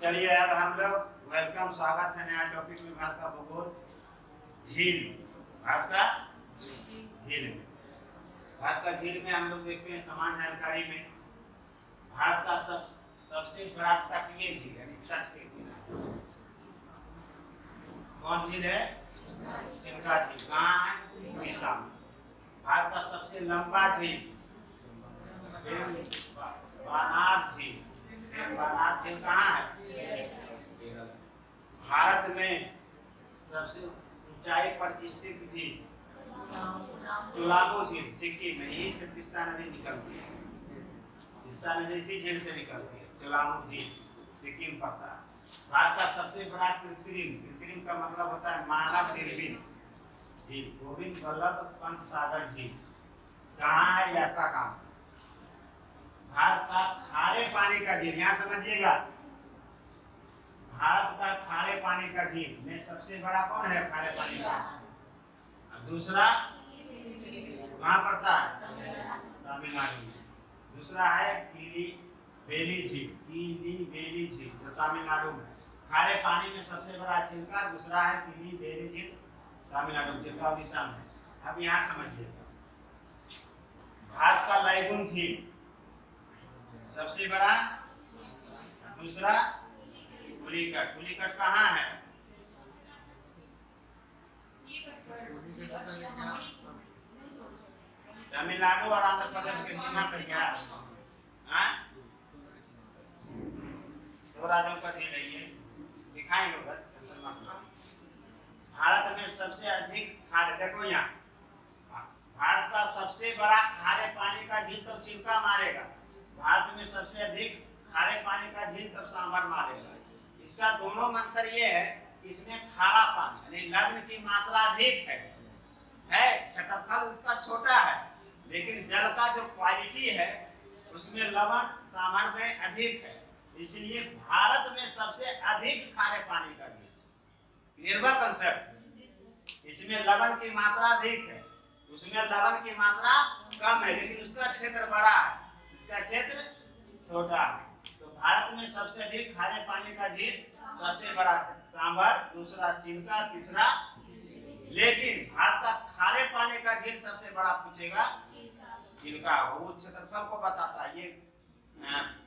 चलिए अब हम लोग वेलकम स्वागत है नया टॉपिक में भारत का भूगोल झील। भारत का झील में में हम लोग देखते हैं समान जानकारी में भारत का सबसे बड़ा तटीय झील यानी तट के किनारे कौन झील है? चिल्का झील। कहाँ है? उड़ीसा में। भारत का सबसे लंबा झील बानार झील। बानार झील कहाँ है? भारत में सबसे ऊंचाई पर स्थित झील चुलामू झील सिक्किम में। यही से तीस्ता नदी निकलती है। तीस्ता नदी इसी झील से निकलती है। चुलामू झील सिक्किम पड़ता है। भारत का सबसे बड़ा कृत्रिम का मतलब होता है मानव निर्मित झील गोविंद वल्लभ पंत सागर झील। कहाँ है? ये आपका काम। भारत का खारे पानी का झील, यहाँ समझिएगा, भारत का खारे पानी का झील में सबसे बड़ा कौन है? खारे पानी का। दूसरा कहाँ पड़ता है? तमिलनाडु में। दूसरा है कीली बेली झील जो तमिलनाडु में। खारे पानी में सबसे बड़ा चिल्का। दूसरा है कीली बेली झील तमिलनाडु में, चिल्का उड़ीसा में। अब यहाँ समझिएगा, भारत का लाइगुन झील सबसे बड़ा। दूसरा पुलिकट कहाँ है? तमिलनाडु और आंध्र प्रदेश के सीमा पर क्या है? दो राज्यों का झील है ये, दिखाएंगे उधर। भारत में सबसे अधिक खारे, देखो यहाँ, भारत का सबसे बड़ा खारे पानी का झील तब चिल्का मारेगा। भारत में सबसे अधिक खारे पानी का झील तब सांभर मारेगा। इसका दोनों में अंतर ये है, इसमें खारा पानी यानी लवण की मात्रा अधिक है, क्षेत्रफल उसका छोटा है, लेकिन जल का जो क्वालिटी है उसमें लवण सांभर में अधिक है। इसलिए भारत में सबसे अधिक खारे पानी का झील। निर्भर कंसेप्ट। इसमें लवण की मात्रा अधिक है, उसमें लवण की मात्रा कम है, लेकिन उसका क्षेत्र बड़ा है, इसका क्षेत्र छोटा है। तो भारत में सबसे अधिक खारे पानी का झील सबसे बड़ा सांभर, दूसरा चिल्का, तीसरा। लेकिन भारत का खारे पानी का झील सबसे बड़ा पूछेगा चिल्का। वो क्षेत्रफल को बताता है, ये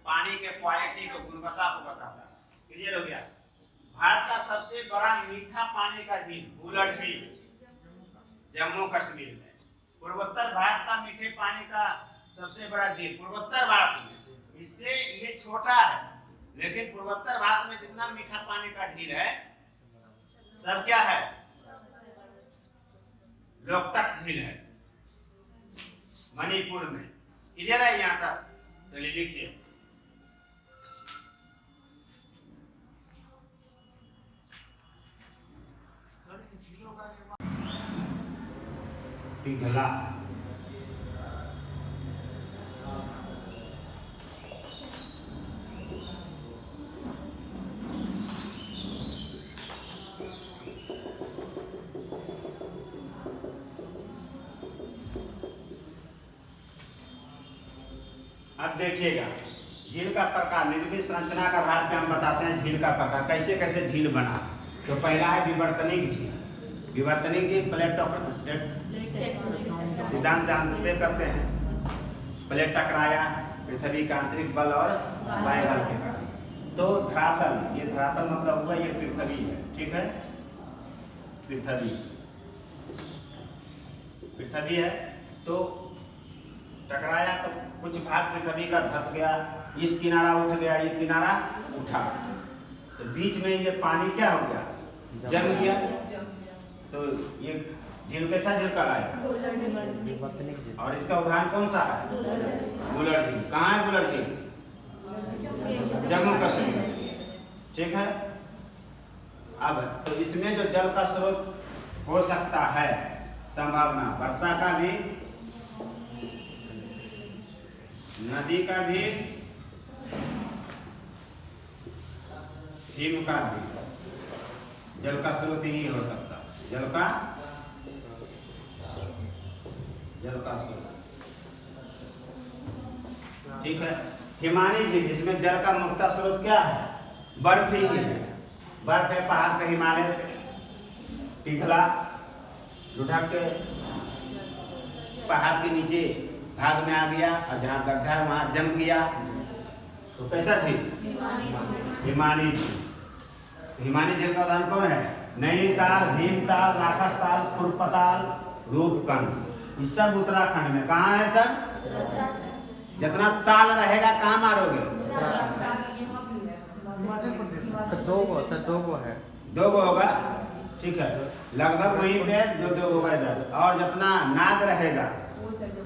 पानी के क्वालिटी को, गुणवत्ता को बताता है। क्लियर हो गया? भारत का सबसे बड़ा मीठा पानी का झील बुलर झील जम्मू कश्मीर में। पूर्वोत्तर भारत का मीठे पानी का सबसे बड़ा झील पूर्वोत्तर भारत में। इससे ये छोटा है, लेकिन पूर्वोत्तर भारत में जितना मीठा पानी का झील है सब क्या है? लोकटक झील है मणिपुर में। क्लियर है यहाँ तक? चलिए लिखिए, पिघला अब देखिएगा झील का प्रकार। निर्मित संरचना का आधार पे हम बताते हैं झील का प्रकार, कैसे कैसे झील बना। तो पहला है विवर्तनिक झील। विवर्तनिक झील प्लेट सिद्धांत जानते करते हैं। प्लेट टकराया पृथ्वी का आंतरिक बल और बाह्य बल के कारण। तो धरातल, ये धरातल मतलब हुआ ये पृथ्वी है, ठीक है? पृथ्वी है तो टकराया तो कुछ भाग पृथ्वी का धंस गया, इस किनारा उठ गया, ये किनारा उठा, तो बीच में ये पानी क्या हो गया? जम गया। तो ये झील कैसा झील कहलाएगा? और इसका उदाहरण कौन सा है? बुलर झील। कहाँ है बुलर झील? जम्मू कश्मीर, ठीक है? अब तो इसमें जो जल का स्रोत हो सकता है, संभावना वर्षा का भी, नदी का भी, हिम का भी। जल का स्रोत ही हो सकता है, जल का स्रोत, ठीक है? हिमानी झील, जिसमें जल का मुख्य स्रोत क्या है? बर्फ ही है, बर्फ है पहाड़ पे, हिमालय पे पिघला, लुढ़क के पहाड़ के नीचे भाग में आ गया और जहाँ गड्ढा है वहाँ जम गया। तो कैसा थी? हिमानी थी। हिमानी झील का उदाहरण कौन है? नैनीताल, भीमताल, राक्षसताल, खुरपताल, रूपकुंड, ये सब उत्तराखंड में। कहाँ है सब? जितना ताल रहेगा कहाँ मारोगे? दो गो है, 2 गो होगा, ठीक है, लगभग वहीं पे जो 2 होगा इधर। और जितना नाग रहेगा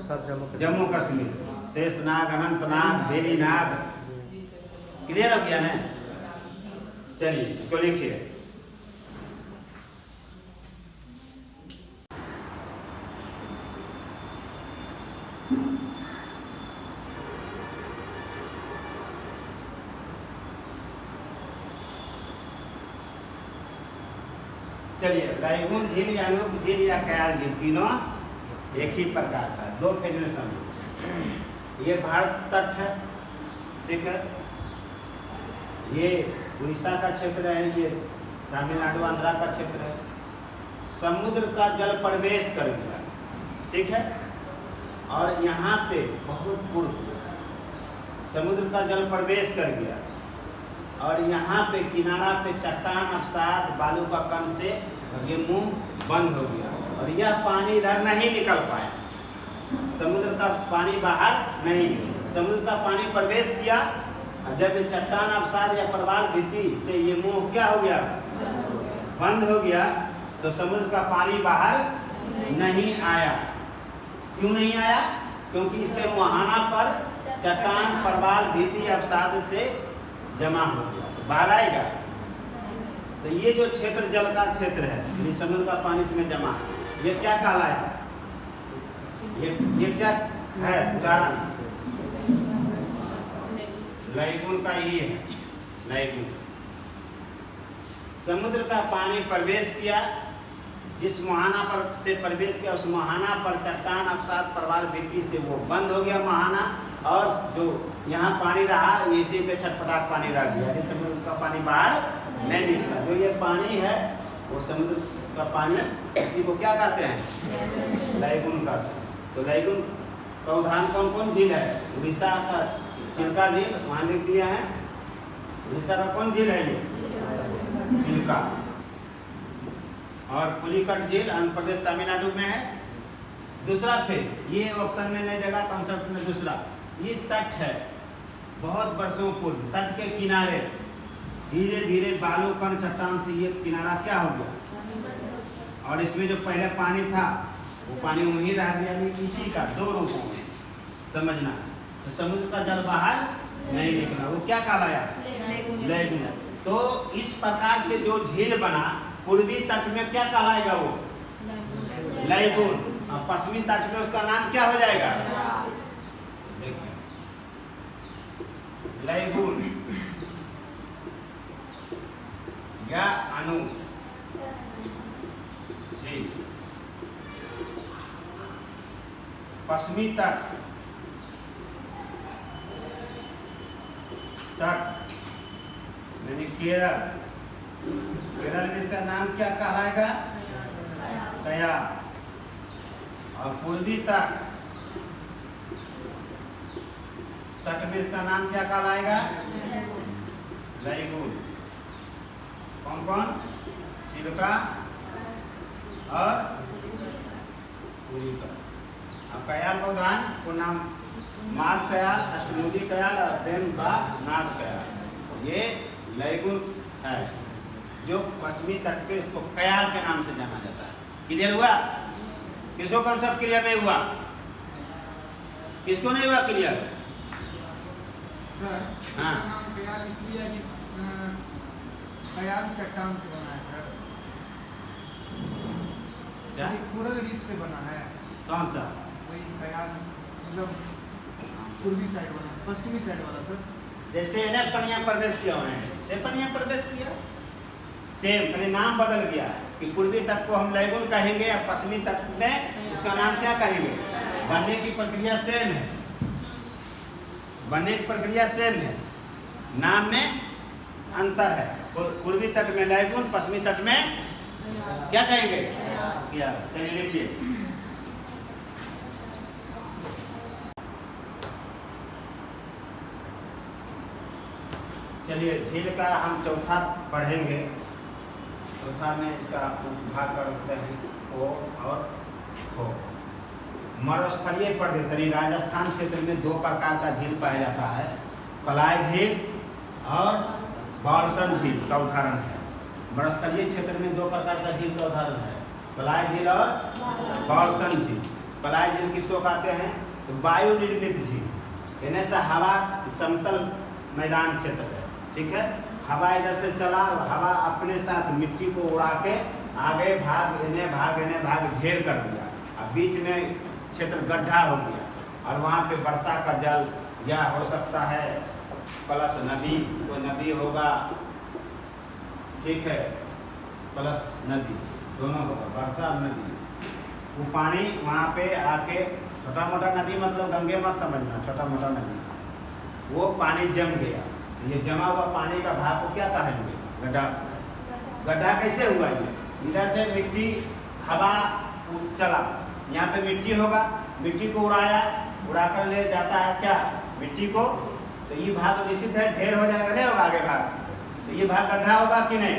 सब जम्मू कश्मीर, शेषनाग, अनंतनाग, बेरीनाग, क्लियर हो गया ना? चलिए इसको लिखिए। चलिए, लाइगुन झील या नूक झील या कयाल झील, तीनों एक ही प्रकार का, 2 पेज में समझो। ये भारत तट है, ठीक है, ये उड़ीसा का क्षेत्र है, ये तमिलनाडु आंध्रा का क्षेत्र है। समुद्र का जल प्रवेश कर गया, ठीक है, और यहाँ पे बहुत पूर्व समुद्र का जल प्रवेश कर गया और यहाँ पे किनारा पे चट्टान, अवसाद, बालू का कण से ये मुंह बंद हो गया और यह पानी इधर नहीं निकल पाया। समुद्र का पानी बाहर नहीं, समुद्र का पानी प्रवेश किया और जब ये चट्टान, अवसाद या प्रवाल भित्ति से ये मुंह क्या हो गया? बंद हो गया, तो समुद्र का पानी बाहर नहीं आया। क्यों नहीं आया? क्योंकि इसके मुहाना पर चट्टान, प्रवाल, भित्ति, अवसाद से जमा हो गया, तो बाहर आएगा। तो ये जो क्षेत्र जल का क्षेत्र है, यानी समुद्र का पानी इसमें जमा, ये क्या कहलाया? ये क्या है? उदाहरण लाइगुन का ये है, लाइगुन। समुद्र का पानी प्रवेश किया, जिस मुहाना पर से प्रवेश किया उस मुहाना पर चट्टान, अवसाद, प्रवाल, भित्ति से वो बंद हो गया मुहाना, और जो यहाँ पानी रहा इसी पे छटपटाक पानी रह गया, यानी समुद्र का पानी बाहर नहीं निकला। जो ये पानी है वो समुद्र का पानी, इसी को क्या कहते हैं? लाइगुन का। तो लाइगुन का उदाहरण कौन कौन झील है? उड़ीसा का चिल्का झील, वहाँ लिख दिया है। उड़ीसा का कौन झील है? ये चिल्का। और पुलिकट झील आंध्र प्रदेश, तमिलनाडु में है। दूसरा, फिर ये ऑप्शन में नहीं देगा, कॉन्सेप्ट में दूसरा, ये तट है। बहुत वर्षों पूर्व तट के किनारे धीरे धीरे बालू, कण, चट्टान से ये किनारा क्या हो गया, और इसमें जो पहले पानी था वो पानी वहीं रह गया। इसी का 2 रूपों में समझना। तो समुद्र का जल बाहर नहीं निकला, वो क्या कहलाया? लाइगुन। तो इस प्रकार से जो झील बना, पूर्वी तट में क्या कहलाएगा? वो लाइगुन। और पश्चिमी तट में उसका नाम क्या हो जाएगा? देखिए, लाइगुन या अनु झील। पश्चिमी तट, यानी केरल, केरल में इसका नाम क्या कहलाएगा? कया। और पूर्वी तट में इसका नाम क्या कहलाएगा? लाइगुन। कौन कौन? चिल्का और पुलिकट। अब कयाल का उदाहरण को नाम माद कयाल, अष्टमुदी कयाल और प्रेम का नाद कयाल, ये लाइगुन है, जो पश्चिमी तट पे इसको कयाल के नाम से जाना जाता है। क्लियर हुआ? किसको कॉन्सेप्ट क्लियर नहीं हुआ? किसको नहीं हुआ क्लियर? हाँ, कयाल इसलिए कि कयाल चट्टान से बना है सर, क्या? कोरल रीफ से बना है। कौन सा? वही कयाल, मतलब पूर्वी साइड वाला, पश्चिमी साइड वाला सर। जैसे इन्हें पनिया प्रवेश किया उन्हें से पनिया प्रवेश किया, सेम, पहले नाम बदल गया कि पूर्वी तट को हम लाइगुन कहेंगे या पश्चिमी तट में उसका नाम क्या कहेंगे? बनने की प्रक्रिया सेम है, बनने की प्रक्रिया सेम है, नाम में अंतर है। पूर्वी तट में लैगून, पश्चिमी तट में क्या कहेंगे? क्या? चलिए लिखिए। चलिए झील का हम चौथा पढ़ेंगे। चौथा में इसका उपभाग करते हैं ओ और हो। मरुस्थलीय प्रदेश यानी राजस्थान क्षेत्र में दो प्रकार का झील पाया जाता है, पलाय झील और बालसन झील का उदाहरण है। मरुस्थलीय क्षेत्र में दो प्रकार का झील का उदाहरण है, पलाय झील और बालसन झील। पलाय झील किसको कहते हैं? तो वायु निर्मित झील, यानी से हवा समतल मैदान क्षेत्र है, ठीक है। हवा इधर से चला, हवा अपने साथ मिट्टी को उड़ा के आगे भाग इन्हें भाग घेर कर दिया, अब बीच में क्षेत्र गड्ढा हो गया और वहाँ पे वर्षा का जल या हो सकता है प्लस नदी, कोई नदी होगा, ठीक है, प्लस नदी, दोनों होगा, वर्षा और नदी। वो पानी वहाँ पे आके, छोटा मोटा नदी मतलब गंगे मत समझना, छोटा मोटा नदी, वो पानी जम गया। ये जमा हुआ पानी का भाग को क्या कहेंगे? गड्ढा। गड्ढा कैसे हुआ? ये इधर से मिट्टी हवा चला, यहाँ पे मिट्टी होगा, मिट्टी को उड़ा कर ले जाता है क्या? मिट्टी को। तो ये भाग निश्चित है ढेर हो जाएगा, नहीं होगा आगे भाग, तो ये भाग गड्ढा होगा कि नहीं?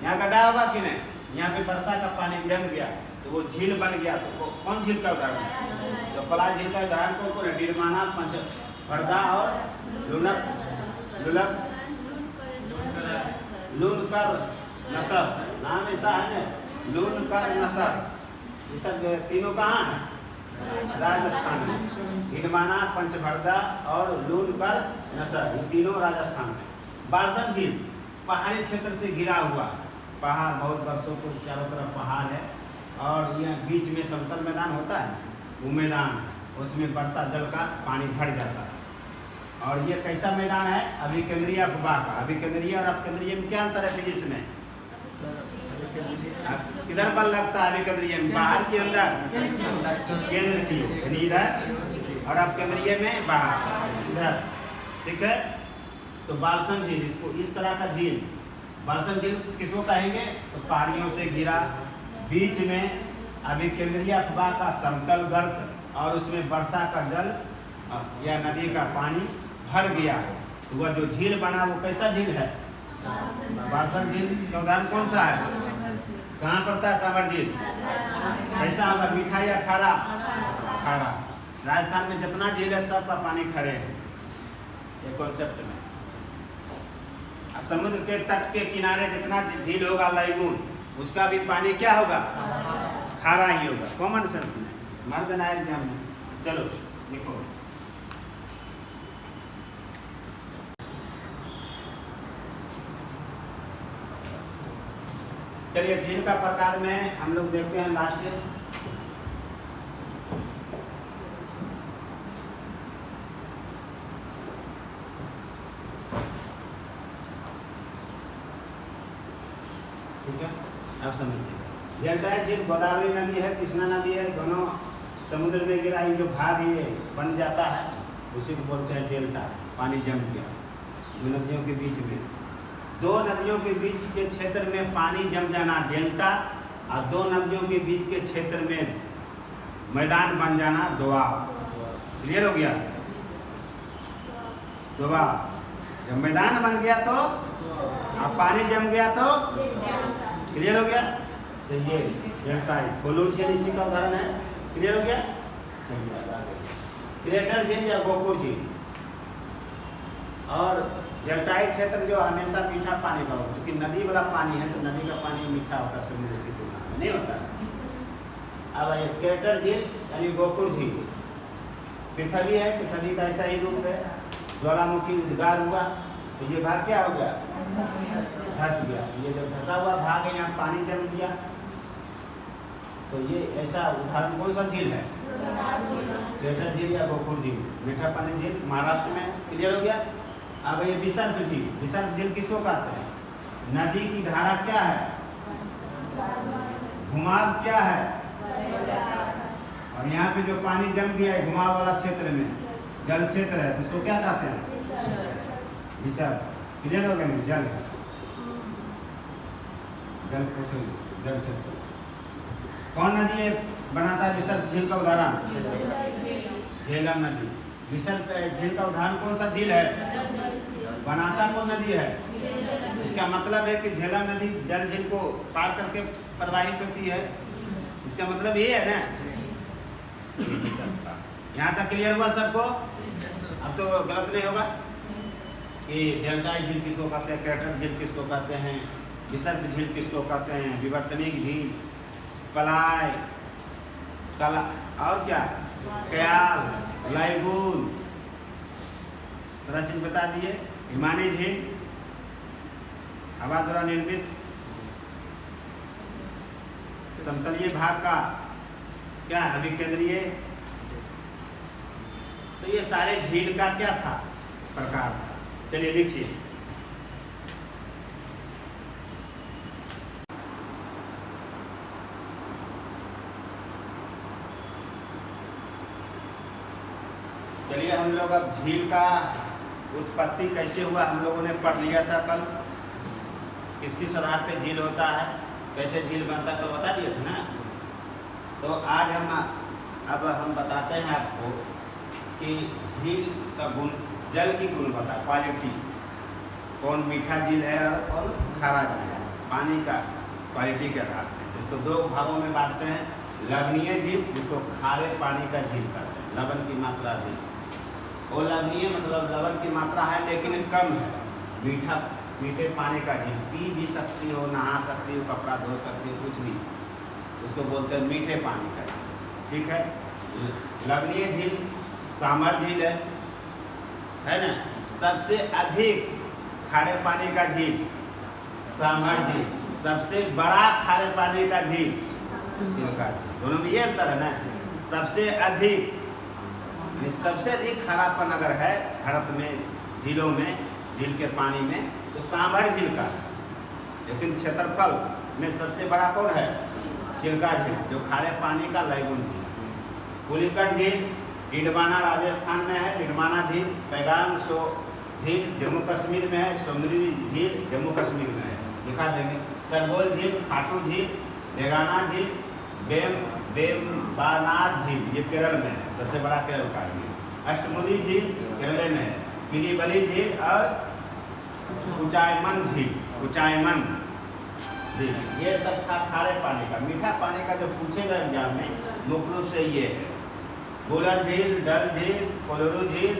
यहाँ गड्ढा होगा कि नहीं? यहाँ पे वर्षा का पानी जम गया तो वो झील बन गया। तो कौन झील का उदाहरण है? तो पलाय झील का उदाहरण कौन है? डिडमाना, पंचभरदा और लूनकर नसर, नाम ऐसा है ना, लूनकर नसर। ये सब तीनों कहाँ हैं? राजस्थान में। हिडमाना, पंचभरदा और लूनकर नसर, ये तीनों राजस्थान में। बालसन झील पहाड़ी क्षेत्र से घिरा हुआ पहाड़, बहुत वर्षों को चारों तरफ पहाड़ है और यह बीच में समतल मैदान होता है, वो मैदान, उसमें वर्षा जल का पानी भर जाता है। और ये कैसा मैदान है? अभिकेंद्रीय अपवाह का। अभिकेंद्रीय और अपकेंद्रीय में क्या अंतर है फिजिक्स में? किधर बल लगता है अभिकेंद्रीय में? बाहर के अंदर, केंद्र की ओर, यानी इधर, और अपकेंद्रीय में बाहर, इधर, ठीक है। तो बालसन झील, इसको इस तरह का झील, बालसन झील किसको कहेंगे? तो पहाड़ियों से घिरा, बीच में अभिकेंद्रीय अपवाह का समतल गर्त और उसमें वर्षा का जल या नदी का पानी भर गया है। तो वह जो झील बना वो कैसा झील है? बालसन झील का उदाहरण कौन सा है? कहाँ पड़ता है सावर झील? कैसा होगा? मीठा या खारा? खारा। राजस्थान में जितना झील है सब का पानी खड़े है, ये कॉन्सेप्ट में। समुद्र के तट के किनारे जितना झील होगा लैगून, उसका भी पानी क्या होगा? खारा ही होगा। कॉमन सेंस में मर्द नायक एग्जाम में। चलो देखो, चलिए झील का प्रकार में हम लोग देखते हैं लास्ट। ठीक है, आप समझिए। डेल्टा झील गोदावरी नदी है, कृष्णा नदी है, दोनों समुद्र में गिरा, ये जो भाग ये बन जाता है उसी को बोलते हैं डेल्टा। पानी जम गया दो नदियों के बीच में, दो नदियों के बीच के क्षेत्र में पानी जम जाना डेल्टा, और दो नदियों के बीच के क्षेत्र में मैदान बन जाना दोआब। क्लियर हो गया? दोआब। जब मैदान बन गया तो अब पानी जम गया तो क्लियर हो गया? तो ये डेल्टा कोलूर झील इसी का उदाहरण है। क्लियर हो गया? ग्रेटर झील या गोकुर झील। और डेल्टाई क्षेत्र जो हमेशा मीठा पानी का हो, क्योंकि नदी वाला पानी है तो नदी का पानी मीठा होता है, समुद्र की तुलना में नहीं होता। अब ये ग्रेटर झील यानी गोकुर झील, पृथ्वी है, पृथ्वी का ऐसा ही रूप है, ज्वालामुखी उद्गार हुआ तो ये भाग क्या हो गया? धस गया। ये जो धसा हुआ भाग है, यहाँ पानी जम गया, तो ये ऐसा उदाहरण कौन सा झील है? ग्रेटर झील या गोकुर झील, मीठा पानी झील, महाराष्ट्र में। क्लियर हो गया? अब ये विसर्प झील, विसर्प झील किसको कहते हैं? नदी की धारा क्या है? घुमाव क्या है? और यहाँ पे जो पानी जम गया है घुमाव वाला क्षेत्र में, जल क्षेत्र है, इसको क्या कहते हैं? विसर्प। क्लियर हो गया नहीं? जल है, जल पूछेंगे, जल क्षेत्र कौन नदी है बनाता है विसर्ग झील का उदाहरण? झेलम नदी। विसर्ग झील का उदाहरण कौन सा झील है? बनाता कौन नदी है? इसका मतलब है कि झेलम नदी जल झील को पार करके प्रवाहित होती है, इसका मतलब ये है ना। यहाँ तक क्लियर हुआ सबको? अब तो गलत नहीं होगा कि डेल्टा झील किसको कहते हैं, क्रेटर झील किसको कहते हैं, विसर्ग झील किसको कहते हैं, विवर्तनिक झील, कलाई, कला और क्या, कयाल, लाइगुन, थोड़ा चीज बता दिए। हिमानी झील हवा द्वारा निर्मित समतलीय भाग का क्या अभिकेंद्रीय। तो ये सारे झील का क्या था, प्रकार था। चलिए लिखिए। चलिए हम लोग अब झील का उत्पत्ति कैसे हुआ हम लोगों ने पढ़ लिया था कल। किस आधार पे झील होता है, कैसे झील बनता है, कल बता दिए थे ना। तो आज हम बताते हैं आपको कि झील का गुण, जल की गुणवत्ता, क्वालिटी, कौन मीठा झील है और कौन खारा झील है, पानी का क्वालिटी के आधार पर। इसको दो भागों में बांटते हैं। लवणीय झील, जिसको खारे पानी का झील कहते हैं, लवण की मात्रा झील। और लवणीय मतलब लवण की मात्रा है लेकिन कम है, मीठे पानी का झील, पी भी सकती हो, नहा सकती हो, कपड़ा धो सकती हो, कुछ भी, उसको बोलते हैं मीठे पानी का झील। ठीक है। लवणीय झील सामर झील है ना। सबसे अधिक खारे पानी का झील सामर झील, सबसे बड़ा खारे पानी का झील चिल्का झील। दोनों में ये अंतर है ना। सबसे अधिक सबसे अधिक खारापन अगर है भारत में झीलों में, झील के पानी में, तो सांभर झील का है। लेकिन क्षेत्रफल में सबसे बड़ा कौन है? चिल्का झील, जो खारे पानी का लाइगुन झील। पुलिकट झील डिडवाना राजस्थान में है, डिडवाना झील। पैगाम सो झील जम्मू कश्मीर में है, सोमरी झील जम्मू कश्मीर में है, दिखा देंगे। सरगोल झील, खाटू झील, डेगाना झील, बेम्बानाथ झील, ये केरल में है, सबसे बड़ा केरल का है। अष्टमुदी झील केरल में है। किलीबली झील और कुचायमन झील, ये सब था खारे पानी का। मीठा पानी का जो पूछेगा एग्जाम में मुख्य रूप से ये है। गोलर झील, डल झील, कोलोरू झील,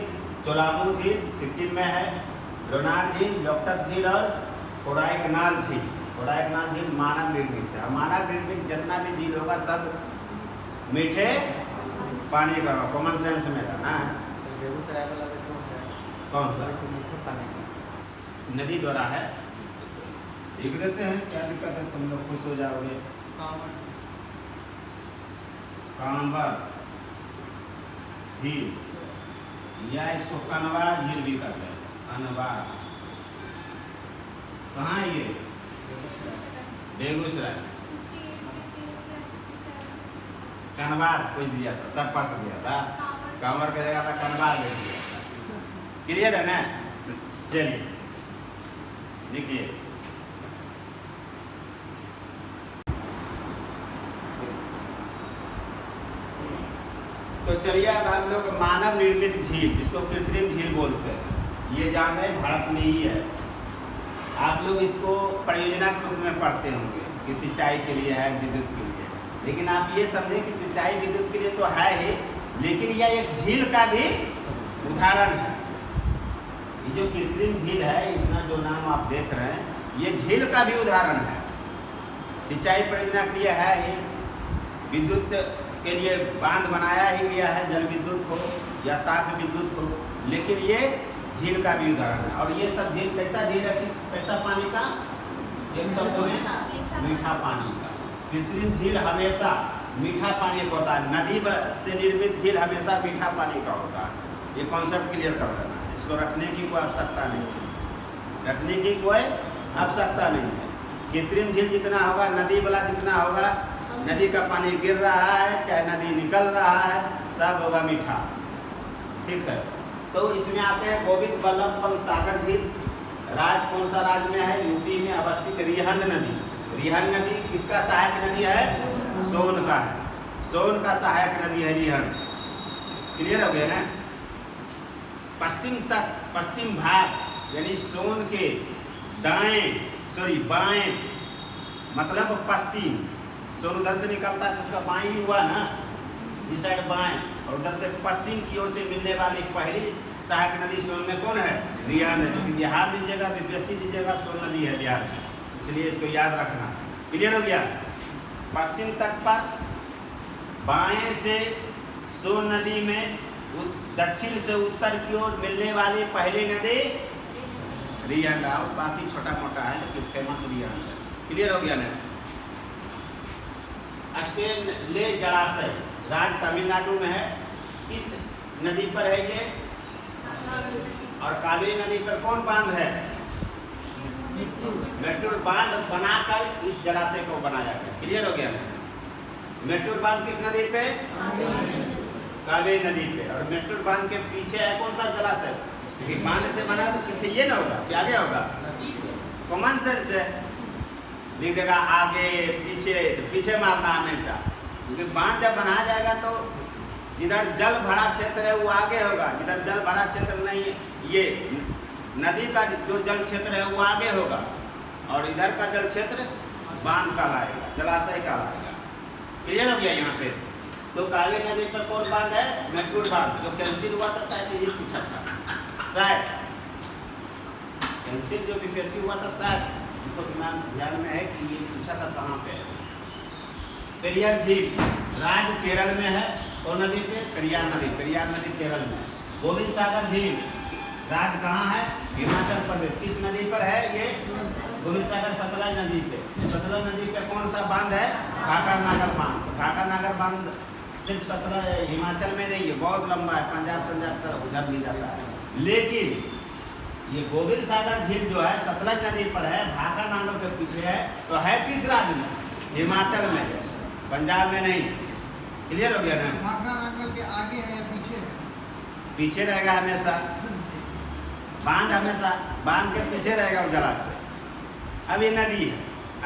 चोलामू झील सिक्किम में है। लोनार झील, लोकटक झील और कोडाईकनाल झील। कोडाईकनाल झील मानव निर्मित है। मानव निर्मित जितना भी झील होगा सब मीठे पानी का, कॉमन सेंस में रहना है। बेगूसराय वाला भी तो है, कौन सा? मीठे पानी का नदी द्वारा है, लिख देते हैं, क्या दिक्कत है, तुम लोग खुश हो जाओगे। कांबर झील, या इसको कनवार झील भी कहते हैं। कनवार कहाँ है ये? बेगूसराय। कनवार कुछ दिया था, सब पास दिया था, कांवर की जगह पे कनवार ले दिया था। क्लियर है ना? चलिए लिखिए। तो चलिए अब हम लोग मानव निर्मित झील, जिसको कृत्रिम झील बोलते हैं, ये जान रहे भारत में ही है। आप लोग इसको परियोजना के रूप में पढ़ते होंगे कि सिंचाई के लिए है, विद्युत के लिए। लेकिन आप ये समझे कि सिंचाई विद्युत के लिए तो है ही, लेकिन यह एक झील का भी उदाहरण है। ये जो कृत्रिम झील है, इतना जो नाम आप देख रहे हैं, ये झील का भी उदाहरण है। सिंचाई परियोजना के लिए है ही, विद्युत के लिए बांध बनाया ही गया है, जल विद्युत हो या ताप विद्युत हो, लेकिन ये झील का भी उदाहरण है। और ये सब झील कैसा झील है, कैसा पानी का? एक शब्द में मीठा पानी का। कृत्रिम झील हमेशा मीठा पानी का होता है। नदी से निर्मित झील हमेशा मीठा पानी का होता है। ये कॉन्सेप्ट क्लियर कर लेना है, इसको रखने की कोई आवश्यकता नहीं है, रखने की कोई आवश्यकता नहीं है। कृत्रिम झील जितना होगा, नदी वाला जितना होगा, नदी का पानी गिर रहा है चाहे नदी निकल रहा है, सब होगा मीठा। ठीक है। तो इसमें आते हैं गोविंद बल्लभ पंत सागर झील, राज्य कौन सा राज्य में है? यूपी में अवस्थित रिहंद नदी। रिहंद नदी किसका सहायक नदी है? सोन का है। सोन का सहायक नदी है रिहंद। क्लियर हो गया ना? पश्चिम तट, पश्चिम भाग यानी सोन के बाएं मतलब पश्चिम। सोन उधर से निकलता है तो उसका बाएं ही हुआ ना, इस साइड बाएं, और उधर से पश्चिम की ओर से मिलने वाली पहली सहायक नदी सोन में कौन है? रिहंद है। क्योंकि बिहार दीजिएगा, बीपीएससी दीजिएगा, सोन नदी है बिहार में, इसलिए इसको याद रखना। क्लियर हो गया? पश्चिम तट पर बाएं से सोन नदी में दक्षिण से उत्तर की ओर मिलने वाली पहली नदी रिहंद। और बाकी छोटा मोटा है लेकिन फेमस रिहंद है। क्लियर हो गया ना? अस्टेले जलाशय राज्य तमिलनाडु में है। किस नदी पर है ये? और कावेरी नदी पर कौन बांध है? मेट्टूर बांध बनाकर इस जलाशय को बनाया गया। क्लियर हो गया ना? मेट्टूर बांध किस नदी पे? कावेरी नदी पे। और मेट्टूर बांध के पीछे है कौन सा जलाशय? क्योंकि बांध से बना तो पीछे ये ना होगा कि आगे होगा। कॉमन सेंस है, लिख देगा आगे पीछे, तो पीछे मारना हमेशा। क्योंकि बांध जब बनाया जाएगा तो जिधर जल भरा क्षेत्र है वो आगे होगा, जिधर जल भरा क्षेत्र नहीं है, ये नदी का जो जल क्षेत्र है वो आगे होगा, और इधर का जल क्षेत्र बांध कहलाएगा, जलाशय कहलाएगा। क्लियर हो गया यहाँ पे? तो कावेरी नदी पर कौन बांध है? मेट्टूर बांध। जो कैंसिल हुआ था शायद ये पूछा था, शायद कैंसिल जो बीपीएससी हुआ था शायद उनको दिमाग ध्यान में है कि ये पूछा था कहाँ पे है। पेरियार झील राज्य केरल में है। और नदी पे पेरियार नदी, पेरियार नदी केरल में। गोविंद सागर झील राज्य कहाँ है? हिमाचल प्रदेश। किस नदी पर है ये? गोविंद सागर सतलज नदी पे। सतलज नदी पे कौन सा बांध है? घाघर नागर बांध। घाघर नागर बांध सिर्फ सतलज हिमाचल में नहीं है, बहुत लंबा है, पंजाब तक उधर भी जाता है। लेकिन ये गोविंद सागर झील जो है सतलज नदी पर है, घाघर नागर के पीछे है, तो है किस राज्य में? हिमाचल में है, पंजाब में नहीं। क्लियर हो गया ना? भाखड़ा नांगल के आगे है या पीछे है? पीछे रहेगा हमेशा, बांध हमेशा बांध के पीछे रहेगा वो जलाशय। अब ये नदी है,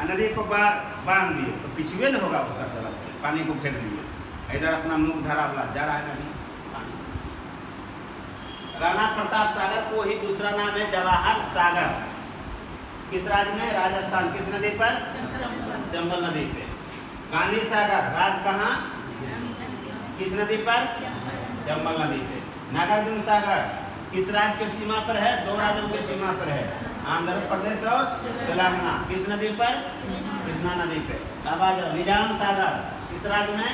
नदी को बांध दिए तो पिछुए न होगा उसका जलाशय, पानी को फेर दिए, इधर अपना मुख धरा वाला जा रहा है नदी। राणा प्रताप सागर को ही दूसरा नाम है जवाहर सागर। किस राज्य में? राजस्थान। किस नदी पर? चंबल नदी पे। गांधी सागर राज्य कहाँ? किस नदी पर? चंबल नदी पे। नागार्जुन सागर किस राज्य के सीमा पर है? दो राज्यों के सीमा पर है, आंध्र प्रदेश और तेलंगाना। किस नदी पर? कृष्णा नदी पे। अब आ जाओ निजाम सागर किस राज्य में?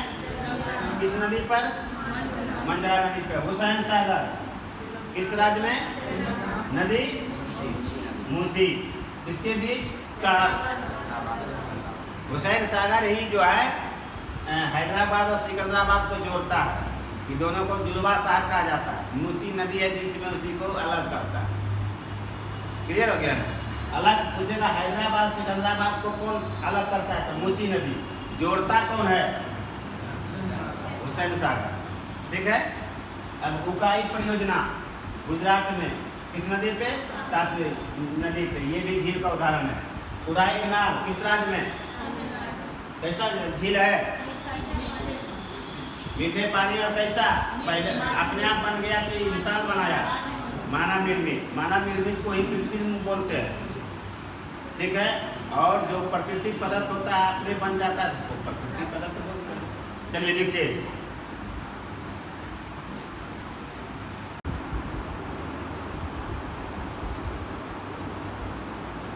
किस नदी पर? मंजरा नदी पे। हुसैन सागर किस राज्य में? नदी मूसी। इसके बीच हुसैन सागर ही जो है हैदराबाद और सिकंदराबाद को जोड़ता है, ये दोनों को जुड़वा शहर कहा जाता है। मूसी नदी है बीच में, उसी को अलग करता है। क्लियर हो गया ना? अलग पूछेगा हैदराबाद सिकंदराबाद को कौन अलग करता है? तो मूसी नदी। जोड़ता कौन है? हुसैन सागर। ठीक है। अब उकाई परियोजना गुजरात में किस नदी पे? तापी नदी पे। ये भी झील का उदाहरण है। उराई कनाल किस राज्य में? कैसा झील है? मीठे पानी और कैसा? पहले अपने आप बन गया कि इंसान बनाया? मानव निर्मित। मानव निर्मित को ही कृत्रिम बोलते हैं। ठीक है। और जो प्राकृतिक पदार्थ होता है अपने बन जाता है, उसको प्राकृतिक पदार्थ बोलते हैं। चलिए लिखिए इसको।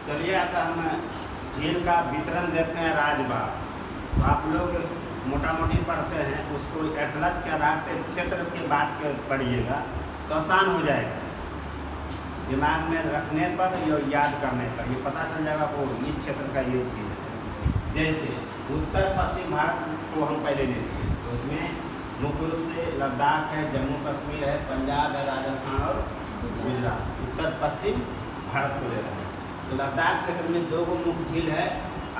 चलिए अब हम झील का वितरण देखते हैं राज्यवार। तो आप लोग मोटा मोटी पढ़ते हैं, उसको एटलस के आधार पर क्षेत्र के बांट के पढ़िएगा तो आसान हो जाएगा। दिमाग में रखने पर और याद करने पर ये पता चल जाएगा वो इस क्षेत्र का ये झील है। जैसे उत्तर पश्चिम भारत को हम पहले लेते हैं तो उसमें मुख्य रूप से लद्दाख है, जम्मू कश्मीर है, पंजाब है, राजस्थान और गुजरात। उत्तर पश्चिम भारत को ले रहे हैं। तो लद्दाख क्षेत्र में 2 मुख्य झील है।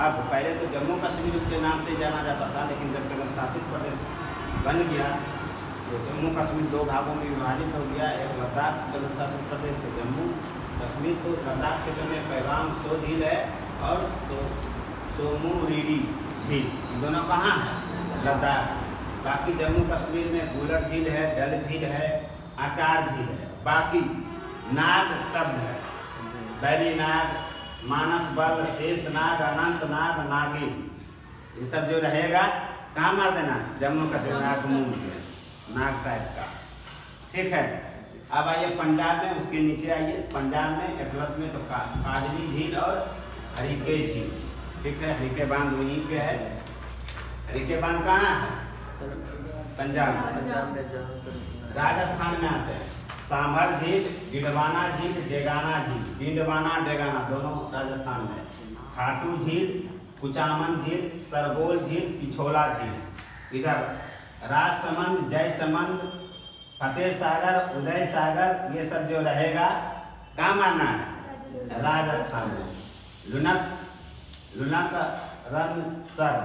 अब पहले तो जम्मू कश्मीर के नाम से जाना जाता था, लेकिन जब केंद्र शासित प्रदेश बन गया तो जम्मू कश्मीर दो भागों में विभाजित हो गया, एक लद्दाख केंद्र शासित प्रदेश है जम्मू कश्मीर, तो लद्दाख क्षेत्र में पैगाम सो झील है और सोमूरीडी झील, ये दोनों कहाँ है? लद्दाख। बाकी जम्मू कश्मीर में बुलर झील है, डल झील है, आचार झील है। बाकी नाग शब्द है, बैरी नाग, मानस बल, शेष नाग, अनंत नाग, नागिन, ये सब जो रहेगा कहाँ मार देना? जम्मू कश्मीर नाग मुंह में, नाग टाइप का। ठीक है, अब आइए पंजाब में, उसके नीचे आइए। पंजाब में एटलस में तो काजली झील और हरिके झील। ठीक है, हरिके बांध वहीं पे है। हरिके बांध कहाँ है? पंजाब में। राजस्थान में आते हैं सांभर झील, डिडवाना झील, डेगाना झील, डिडवाना डेगाना दोनों राजस्थान में। खाटू झील, कुचामन झील, सरगोल झील, पिछोला झील। इधर राजसमंद, जयसमंद, फतेह सागर, उदय सागर, ये सब जो रहेगा कहाँ मानना है? राजस्थान में। लुनक रनसर,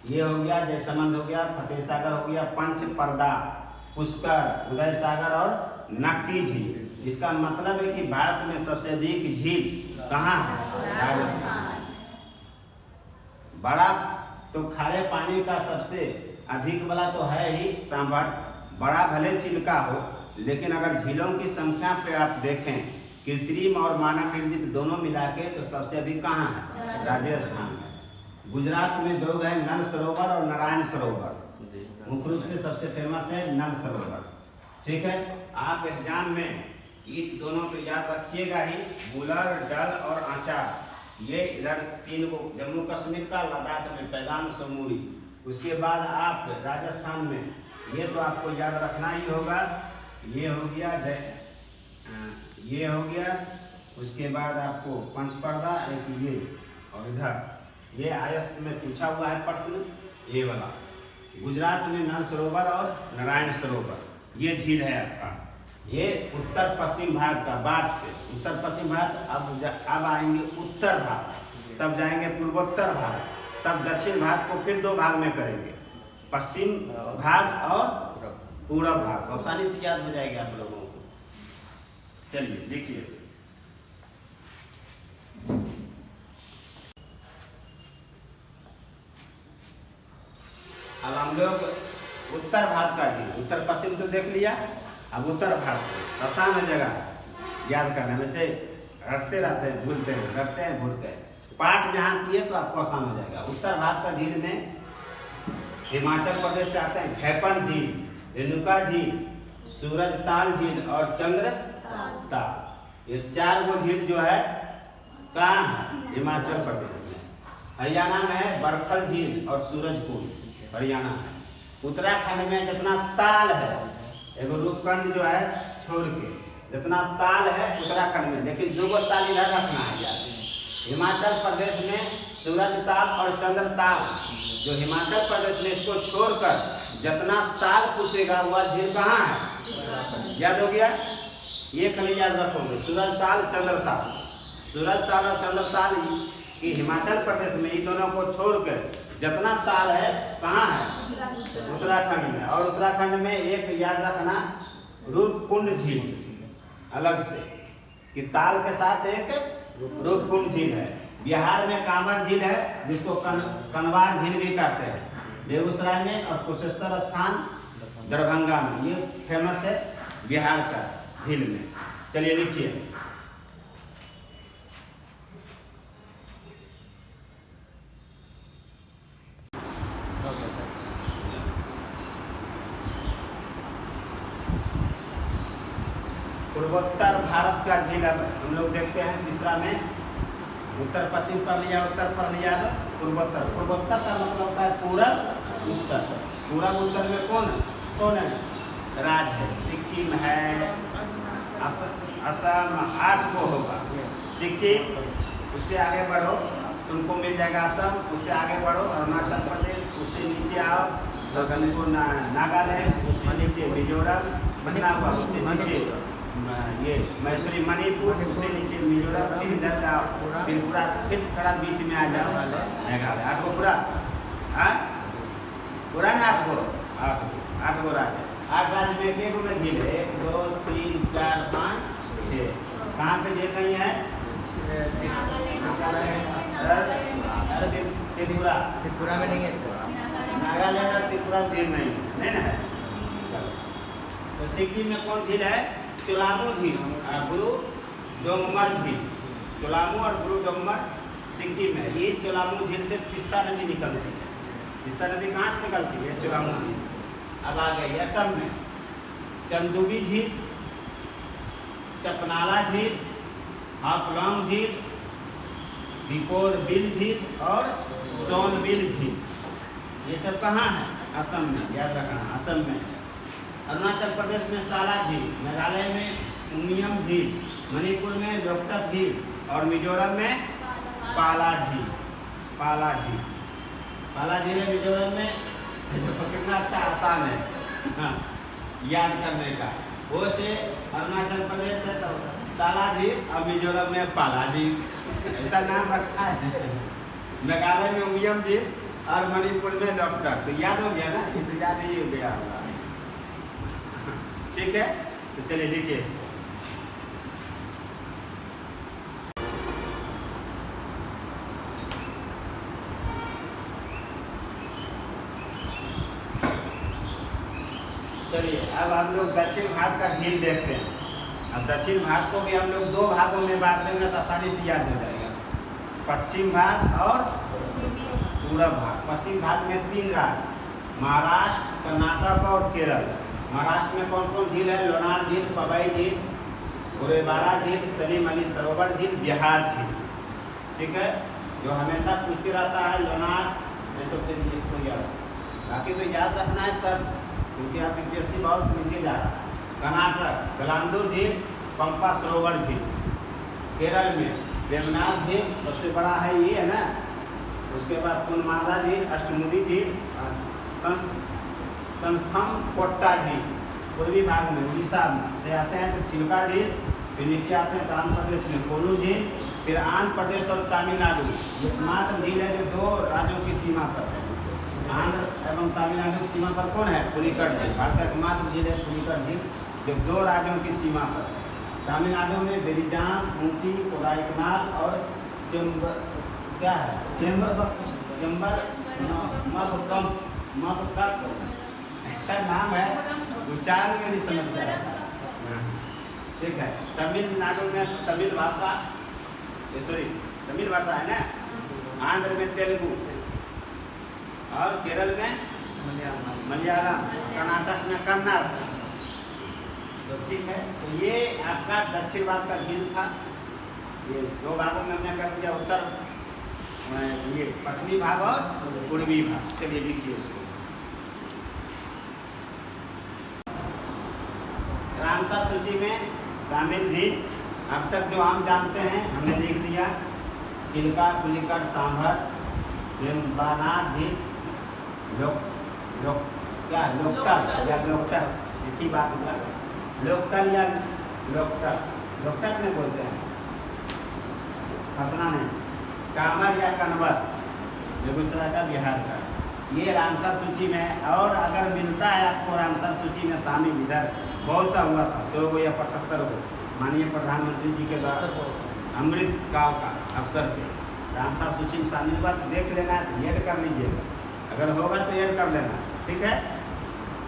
ये हो गया, जयसमंद हो गया, फतेह सागर हो गया, पंच पर्दा, पुष्कर, उदय सागर और नक्की झील। इसका मतलब है कि भारत में सबसे अधिक झील कहाँ है? राजस्थान। बड़ा तो खारे पानी का सबसे अधिक वाला तो है ही सांभर, बड़ा भले झील का हो, लेकिन अगर झीलों की संख्या पे आप देखें कृत्रिम और मानव निर्मित दोनों मिला के, तो सबसे अधिक कहाँ है? राजस्थान में। गुजरात में दो है, नल सरोवर और नारायण सरोवर, मुख्य रूप से सबसे फेमस है नल सरोवर। ठीक है, आप एग्जाम में ये दोनों तो याद रखिएगा ही, बुलर, डल और आचार, ये इधर तीन को जम्मू कश्मीर का, लद्दाख में पैगाम सोमूरी। उसके बाद आप राजस्थान में, ये तो आपको याद रखना ही होगा, ये हो गया ये हो गया। उसके बाद आपको पंचपर्दा, एक ये, और इधर ये आयस में पूछा हुआ है प्रश्न, ये वाला। गुजरात में नल सरोवर और नारायण सरोवर, ये झील है आपका। ये उत्तर पश्चिम भारत का बात पे, उत्तर पश्चिम भारत। अब आएंगे उत्तर भारत, तब जाएंगे पूर्वोत्तर भारत, तब दक्षिण भारत को फिर दो भाग में करेंगे, पश्चिम भाग और पूर्व भाग। तो आसानी से याद हो जाएगा आप लोगों को। चलिए देखिए, अब हम लोग उत्तर भारत का झील, उत्तर पश्चिम तो देख लिया, अब उत्तर भारत आसान है जगह याद करने में, से रटते रहते हैं, भूलते हैं, रटते हैं, भूलते हैं। पाठ जहाँ किए तो आपको आसान हो जाएगा। उत्तर भारत का झील में हिमाचल प्रदेश से आते हैं खैपन झील, रेणुका झील, सूरजताल झील और चंद्रताल। ये चार वो झील जो है कहाँ है? हिमाचल प्रदेश में। हरियाणा में है बरखल झील और सूरजकुंड, हरियाणा है। उत्तराखंड में जितना ताल है, एगो रूपखंड जो है छोड़ के जितना ताल है उत्तराखंड में, लेकिन दो गो ताल इधर रखना है यार। हिमाचल प्रदेश में सूरजताल और चंद्रताल, जो हिमाचल प्रदेश में, इसको छोड़कर जितना ताल पूछेगा वह झील कहाँ है? याद हो गया? ये खाली याद रखोगे, सूरजताल, चंद्रताल। सूरजताल और चंद्रताल की हिमाचल प्रदेश में, ये दोनों को छोड़कर जितना ताल है कहाँ है? उत्तराखंड में। और उत्तराखंड में एक याद रखना, रूपकुंड झील अलग से, कि ताल के साथ एक रूपकुंड झील है। बिहार में कांवर झील है, जिसको कनवार झील भी कहते हैं, बेगूसराय में, और कुशेश्वर स्थान दरभंगा में। ये फेमस है बिहार का झील में। चलिए लिखिए, पूर्वोत्तर भारत का झील। अब हम लोग देखते हैं तीसरा में, उत्तर पश्चिम पर लिया, उत्तर पर लिया, पूर्वोत्तर। पूर्वोत्तर का मतलब होता है पूरब उत्तर। पूरब उत्तर में कौन कौन है? राज्य है, सिक्किम है, असम, 8 को होगा सिक्किम। उससे आगे बढ़ो तुमको मिल जाएगा असम, उससे आगे बढ़ो अरुणाचल प्रदेश, उससे नीचे आओ तुमको नागालैंड, उससे नीचे मिजोरम बना हुआ, उससे नीचे ये मैसूरी मणिपुर, उससे नीचे मिजोरम, फिर इधर जाओ त्रिपुरा, फिर थोड़ा बीच में आ जाओ मेघालय। 8 को पूरा, हाँ पूरा ना 8 को आठ गो राज्य। 8 राज्य में एक गो में झील है, 1 2 3 4 5 6। कहाँ पे झील नहीं है? अरे त्रिपुरा में नहीं है सर। नागालैंड और त्रिपुरा में झील नहीं ना है। चलो, तो सिक्किम में कौन झील है? चोलामू झील और गुरु डोंगमर झील। चोलामू और गुरु डोंगमर सिक्किम में। ये चोलामू झील से तीस्ता नदी निकलती है। तीस्ता नदी कहाँ से निकलती है? चोलामू झील। अब आ गई असम में चंदुबी झील, चपनाला झील, हाफलॉन्ग झील, दीपोर बिल झील और सोनबिल झील। ये सब कहाँ है? असम में, याद रखना असम में। अरुणाचल प्रदेश में साला झील, मेघालय में उमियम झील, मणिपुर में लोकटक झील और मिजोरम में पाला झील। पाला झील, पाला झील है मिजोरम में। कितना अच्छा आसान है हाँ, याद करने का। वो से अरुणाचल प्रदेश है तो साला झील और मिजोरम में पाला झील, ऐसा नाम रखा है। मेघालय में उमियम झील और मणिपुर में लोकटक। तो याद हो गया ना? ये तो याद ही हो गया होगा। ठीक है, तो चलिए लिखिए। चलिए अब हम लोग दक्षिण भारत का झील देखते हैं। अब दक्षिण भारत को भी हम लोग 2 भागों में बांट देंगे तो आसानी से याद हो जाएगा। पश्चिम भाग और पूरब भाग। पश्चिम भाग में 3 राज्य, महाराष्ट्र, कर्नाटक और केरल। महाराष्ट्र में कौन कौन झील है? लोनार झील, पवई झील, गोरेवाड़ा झील, सलीम अली सरोवर झील, बिहार झील। ठीक है, जो हमेशा पूछते रहता है लोनार, नहीं तो फिर इसको याद, बाकी तो याद रखना है सब, क्योंकि आप यूपीएससी बहुत नीचे जा रहा है। कर्नाटक गलांदूर झील, पंपा सरोवर झील। केरल में वेमनाथ झील सबसे बड़ा है, ये है ना। उसके बाद कुनमादा झील, अष्टमुदी झील, संस्थम कोट्टा झील। पूर्वी भाग में उड़ीसा से आते हैं तो चिल्का झील, फिर नीचे आते हैं तो आंध्र प्रदेश में कोल्लू झील, फिर आंध्र प्रदेश और तमिलनाडु। ये एकमात्र झील है जो 2 राज्यों की सीमा पर है। आंध्र एवं तमिलनाडु की सीमा पर कौन है? पुलिकट झील। भारत का एकमात्र झील है पुलिकट झील, जो 2 राज्यों की सीमा पर है। तमिलनाडु में बेरिजाम, ऊटी, कोडाईकनाल और चेंबर, क्या है? चेंबर मबकम, ऐसा नाम है, उच्चारण में भी समस्या है। ठीक है, तमिलनाडु में तमिल भाषा, सॉरी तमिल भाषा है ना। आंध्र में तेलुगु और केरल में मलयालम, कर्नाटक में कन्नड़। तो ठीक है, तो ये आपका दक्षिण भारत का झील था। ये 2 भागों में हमने कर दिया, उत्तर ये पश्चिमी भाग और पूर्वी भाग। चलिए लिखिए उसको। रामसर सूची में शामिल झील अब तक जो हम जानते हैं हमने लिख दिया। चिल्का, पुलिकट, सांभर, बानार झील, लोकटक या लोकटक, एक ही बात होगा। लोकटक या लोकटक में बोलते हैं, हंसना नहीं। कामर या कन्वर, बेगूसराय का, बिहार का। ये रामसर सूची में, और अगर मिलता है आपको रामसर सूची में शामिल, इधर बहुत सा हुआ था, 100 गो या 75 गो माननीय प्रधानमंत्री जी के द्वारा अमृत गांव का अवसर पे रामसर सूची में शामिल हुआ, तो देख लेना, ऐड कर लीजिएगा। अगर होगा तो ऐड कर लेना। ठीक है,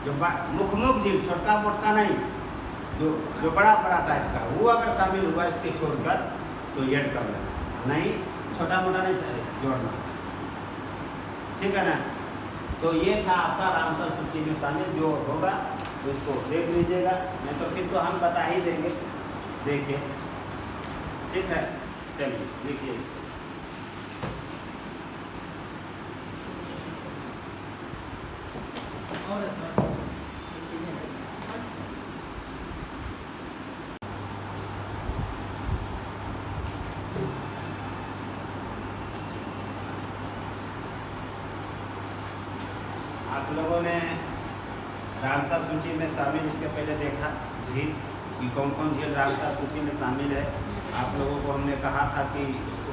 जो मुख झील, छोटा मोटा नहीं, जो बड़ा बड़ा टाइप का, वो अगर शामिल हुआ इसके छोड़कर तो ऐड कर लेना, नहीं छोटा मोटा नहीं जोड़ना। ठीक है ना। तो ये था आपका रामसर सूची में शामिल, जो होगा उसको देख लीजिएगा, नहीं तो फिर तो हम बता ही देंगे देख के। ठीक है, चलिए लिखिए इसको। और आप लोगों ने रामसर सूची में शामिल इसके पहले देखा झील कि कौन कौन झील रामसर सूची में शामिल है। आप लोगों को हमने कहा था कि उसको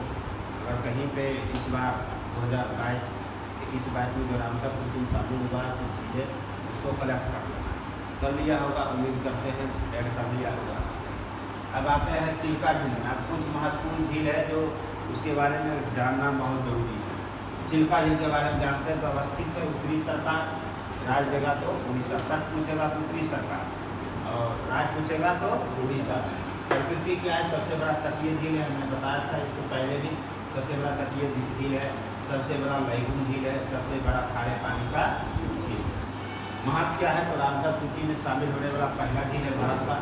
अगर कहीं पे इस बार 2022 में जो रामसर सूची में शामिल हुआ तो झीलें इसको कलेक्ट कर लिया होगा, उम्मीद करते हैं ऐड कर लिया होगा। अब आते हैं चिल्का झील में। अब कुछ महत्वपूर्ण झील है जो उसके बारे में जानना बहुत ज़रूरी है। चिल्का झील के बारे में जानते हैं तो अवस्थित है उत्तरी सरकार, राज देगा तो उड़ीसा, तट पूछेगा तो उत्तरी सरकार, और राज पूछेगा तो उड़ीसा। प्रकृति क्या है? सबसे बड़ा तटीय झील है, हमने बताया था इसको पहले भी। सबसे बड़ा तटीय झील है, सबसे बड़ा लैगून झील है, सबसे बड़ा खारे पानी का झील। महत्व क्या है? तो रामसर सूची में शामिल होने वाला पहला झील है भारत का,